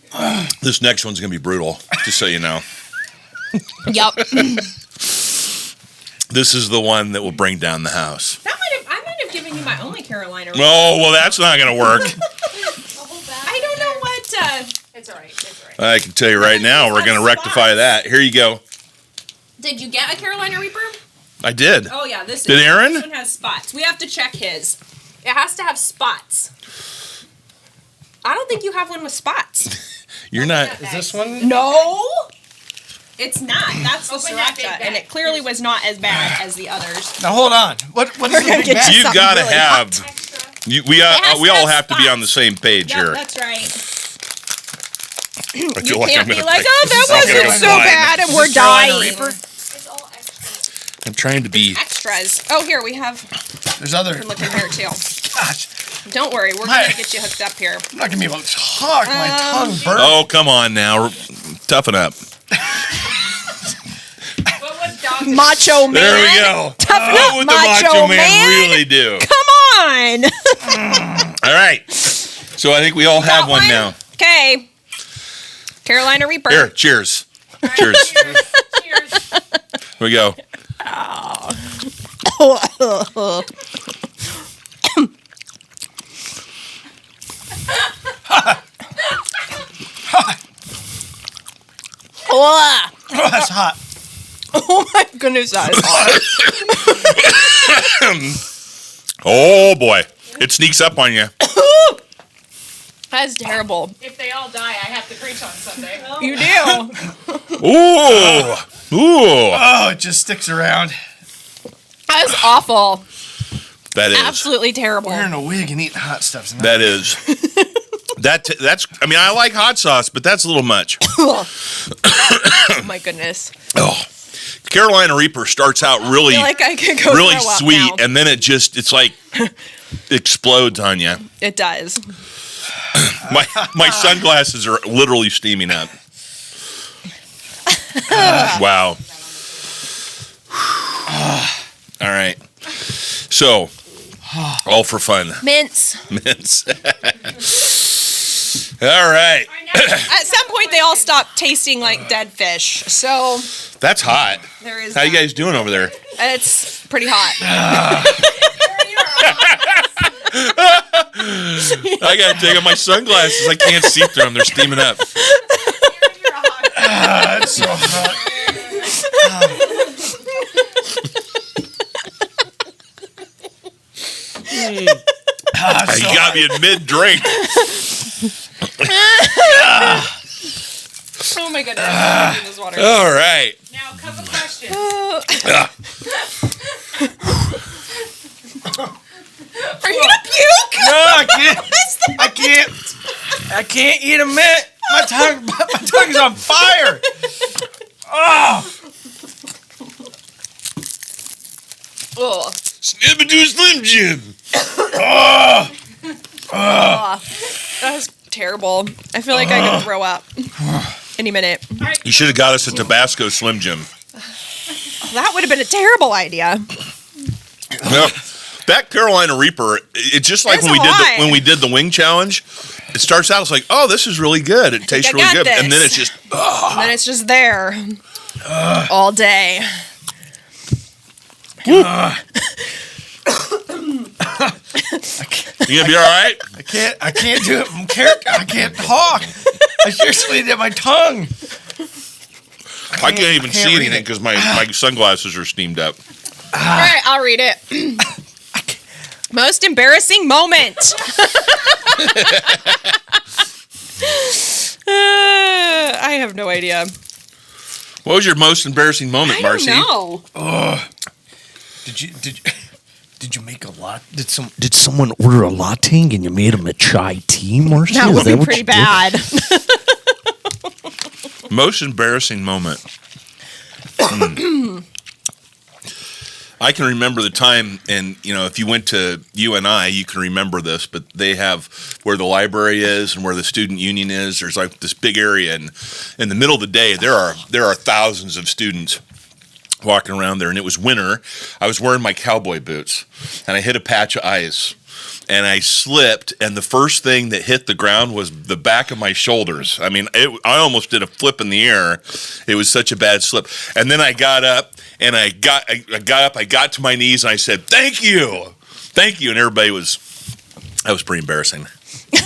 This next one's gonna be brutal, just so you know. Yep. This is the one that will bring down the house. I might have given you my only Carolina. Oh well, that's not gonna work. I don't know what. It's all right. It's all right. I can tell you right now, we're gonna rectify that. Here you go. Did you get a Carolina Reaper? I did. Oh yeah, this Did Aaron? This one has spots. We have to check his. It has to have spots. I don't think you have one with spots. You're not. Is this one? No. It's not. That's the Open that big sriracha, bag. and it clearly was not as bad as the others. Now hold on. What is the big get bag? you You something gotta really have. Extra. We has we to all have have to be on the spots. same page Yeah, here. that's right. I You feel like can't I'm be gonna like, break oh, this. that I'm gonna wasn't go so blind. bad, and Is we're this Carolina dying. Reaper? It's all extra. I'm trying to be. Extras. Oh, here we have. There's other. Look in here too. Gosh, Don't worry, we're My- gonna get you hooked up here. I'm not gonna be able to talk. My tongue burns. Oh come on now, toughen up. What was dog? Macho man. There we go. Toughen What up, would the Macho Man. really do? Come on. All right. So I think we all have one now. Okay. Carolina Reaper. Here, cheers. Cheers. Here Cheers. we go. Oh, Oh, that's hot. oh my goodness, that is hot. Oh boy, it sneaks up on you. That's terrible. If they all die, I have to preach on Sunday. You do. Ooh, ooh. Oh, it just sticks around. That's awful. That is. Absolutely terrible. Wearing a wig and eating hot stuff's not. That is. That's. I mean, I like hot sauce, but that's a little much. Oh my goodness. Oh, Carolina Reaper starts out really, I feel like I could go really throw up sweet, now. and then it's like explodes on you. It does. My sunglasses are literally steaming up. Wow. All right. So, all for fun. Mints. Mints. All right. At some point, they all stopped tasting like dead fish. So That's hot. there is. How you that. guys doing over there? It's pretty hot. I gotta take off my sunglasses. I can't see through them. They're steaming up. It's so hot. You gotta be in mid-drink. Oh my goodness. I need this water. All right. Now, couple questions. Are you gonna puke? No, I can't. I can't eat a mint. My tongue is on fire. Oh, Oh. Snip-a-doo Slim Jim. That was terrible. I feel like I could throw up any minute. You should have got us a Tabasco Slim Jim. That would have been a terrible idea. Well, that Carolina Reaper, it's just like It's when we did the wing challenge. It starts out, it's like, oh, this is really good. It tastes really good. this. And then it's just, And then it's just there all day. you gonna be all right? I can't do it. I can't talk. I seriously did my tongue. I can't even see read anything it. because my sunglasses are steamed up. All right, I'll read it. Most embarrassing moment. I have no idea. What was your most embarrassing moment, Marcy? I don't know. Did you make a lot? Did someone order a latte and you made them a chai tea, Marcy? That Is would be what pretty you did? bad. Most embarrassing moment. I can remember the time, and if you went to UNI, you can remember this, but they have where the library is and where the student union is. There's like this big area, and in the middle of the day, there are thousands of students walking around there, and it was winter. I was wearing my cowboy boots, and I hit a patch of ice, and I slipped, and the first thing that hit the ground was the back of my shoulders. I mean, I almost did a flip in the air. It was such a bad slip. And then I got up, and I got to my knees, and I said, thank you, and everybody that was pretty embarrassing. I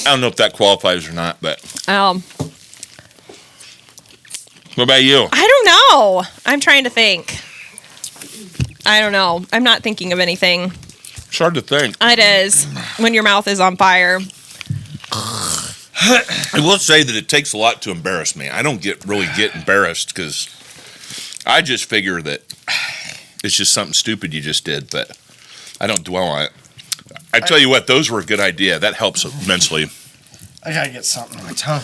don't know if that qualifies or not, but what about you? I don't know. I'm trying to think. I don't know. I'm not thinking of anything. It's hard to think. It is when your mouth is on fire. I will say that it takes a lot to embarrass me. I don't really get embarrassed because I just figure that it's just something stupid you just did, but I don't dwell on it. I tell you what, those were a good idea. That helps immensely. I gotta get something on my tongue.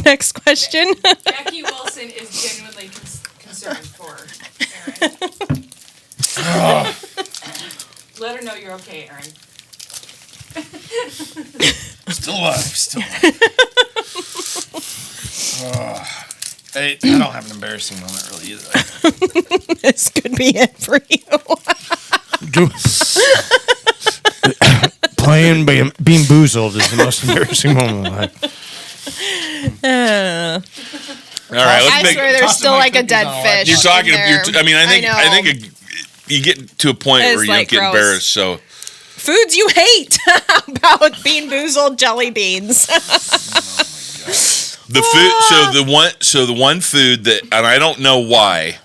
Next question. Jackie Wilson is genuinely concerned for Aaron. Let her know you're okay, Aaron. Still alive. I don't have an embarrassing moment really either. This could be it for you. Playing BeanBoozled is the most embarrassing moment of my life. All right, let's I make. swear there's toss still my like a cookies dead on a fish. You're talking. in there. I think you get to a point It's where you like don't get gross. embarrassed. So Foods you hate about BeanBoozled jelly beans. the food. So the one food that, and I don't know why,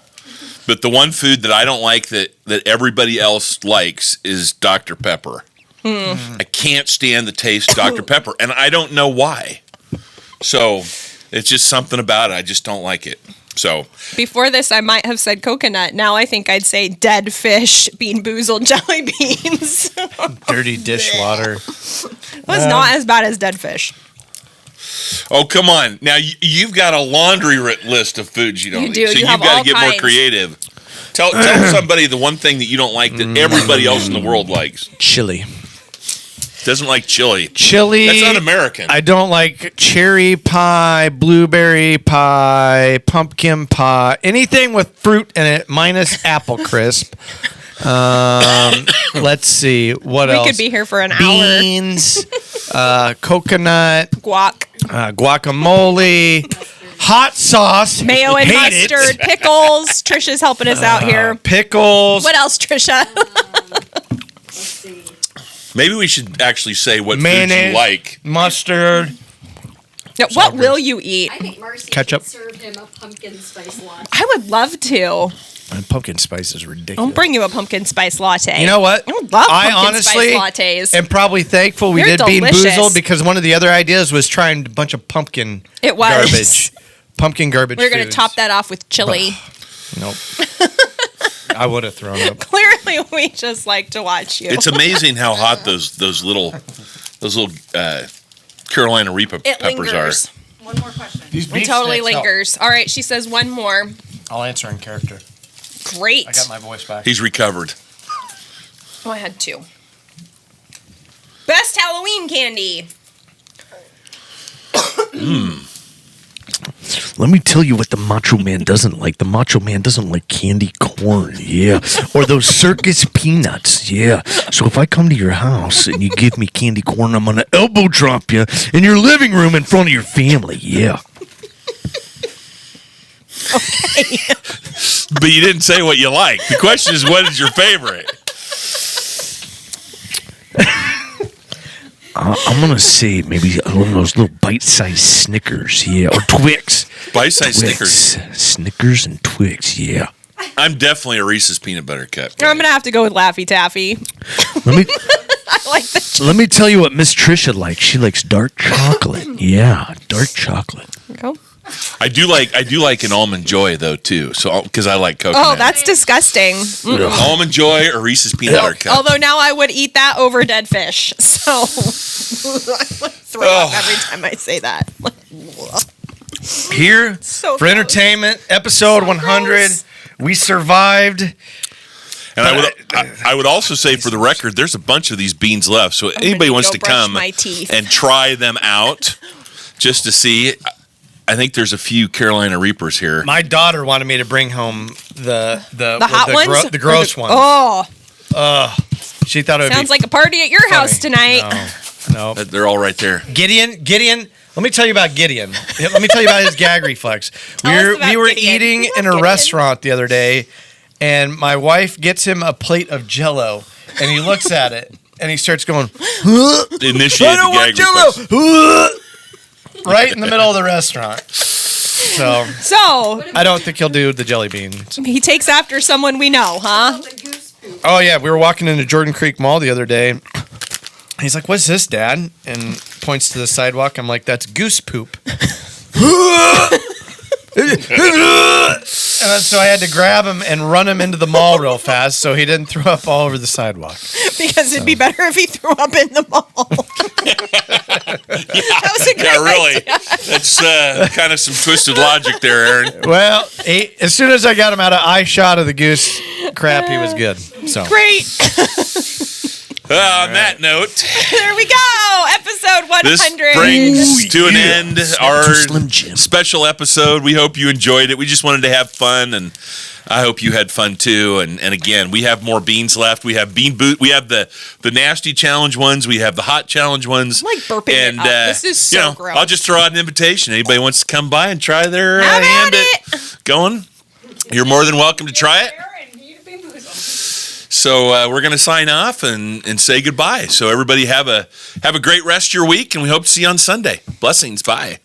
but the one food that I don't like that everybody else likes is Dr. Pepper. I can't stand the taste of Dr. Pepper, and I don't know why. So it's just something about it. I just don't like it. So Before this, I might have said coconut. Now I think I'd say dead fish, BeanBoozled jelly beans. Dirty dishwater. It was not as bad as dead fish. oh, come on. Now you've got a laundry list of foods you don't You eat. do. So You you've have got all to get more kinds. creative. Tell somebody the one thing that you don't like that everybody else in the world likes. Chili. Doesn't like chili. Chili. That's not American. I don't like cherry pie, blueberry pie, pumpkin pie, anything with fruit in it, minus apple crisp. Let's see what else. We could be here for an hour. Beans, coconut, Guac, guacamole, hot sauce, mayo and hate it. mustard, pickles. Trisha's helping us out here. pickles. What else, Trisha? Let's see. Maybe we should actually say what foods Mayonnaise. you like. Mustard. What will you eat? I think Marcy Ketchup. should serve him a pumpkin spice latte. I would love to. And pumpkin spice is ridiculous. I'll bring you a pumpkin spice latte. You know what? I would love I pumpkin honestly spice lattes. am probably thankful we They're did BeanBoozled delicious. because one of the other ideas was trying a bunch of pumpkin It was. garbage. Pumpkin garbage. We're going to foods. top that off with chili. Nope. I would have thrown up. Clearly, we just like to watch you. It's amazing how hot those little Carolina Reaper It peppers lingers. One more question. It totally lingers. All right, she says one more. I'll answer in character. Great. I got my voice back. He's recovered. Oh, I had 2. Best Halloween candy. Let me tell you what the Macho Man doesn't like. The Macho Man doesn't like candy corn, yeah. Or those circus peanuts, yeah. So if I come to your house and you give me candy corn, I'm going to elbow drop you in your living room in front of your family, yeah. Okay. But you didn't say what you like. The question is, what is your favorite? I'm going to say maybe one of those little bite-sized Snickers, yeah. Or Twix. Bite-sized Twix. Snickers. Snickers and Twix, yeah. I'm definitely a Reese's peanut butter cup. I'm going to have to go with Laffy Taffy. Let me I like the let me tell you what Miss Trisha likes. She likes dark chocolate. Yeah, dark chocolate. Go. I do like an Almond Joy though too. So because I like coconut. Oh, that's disgusting. Almond Joy or Reese's peanut butter cup. Although now I would eat that over dead fish. So I would throw up every time I say that. Here So for gross. entertainment, episode 100. gross. We survived. And I would also say for the record, there's a bunch of these beans left. So anybody go wants to brush come my teeth. and try them out just to see. I think there's a few Carolina Reapers here. My daughter wanted me to bring home the hot ones? the gross ones. Oh, She thought it would sounds be like a party at your house tonight. No. They're all right there. Gideon. Let me tell you about Gideon. Let me tell you about his gag reflex. Tell us about We were Gideon. eating We love in a Gideon. restaurant the other day, and my wife gets him a plate of Jell-O, and he looks at it, and he starts going, Initiate I don't the want gag reflex. Jell-O! Right in the middle of the restaurant. So So I don't think he'll do the jelly beans. he takes after someone we know, huh? The goose poop. Oh yeah, we were walking into Jordan Creek Mall the other day. He's like, "What's this, Dad?" And points to the sidewalk. I'm like, "That's goose poop." And then, so I had to grab him and run him into the mall real fast so he didn't throw up all over the sidewalk. Because it'd be better if he threw up in the mall. That was a great Yeah, really. idea. That's kind of some twisted logic there, Aaron. Well, as soon as I got him out of eye shot of the goose crap, he was good. So Great. On that note, There we go. Episode 100. this brings to an end our Slim Jim. special episode. We hope you enjoyed it. We just wanted to have fun, and I hope you had fun too. And again, we have more beans left. We have we have the nasty challenge ones. We have the hot challenge ones. I'm like burping it and up. This is so gross. I'll just throw out an invitation. Anybody wants to come by and try their Have hand at at going? You're more than welcome to try it. Aaron, you to BeanBoozled. So we're going to sign off and say goodbye. So everybody have a great rest of your week, and we hope to see you on Sunday. Blessings. Bye.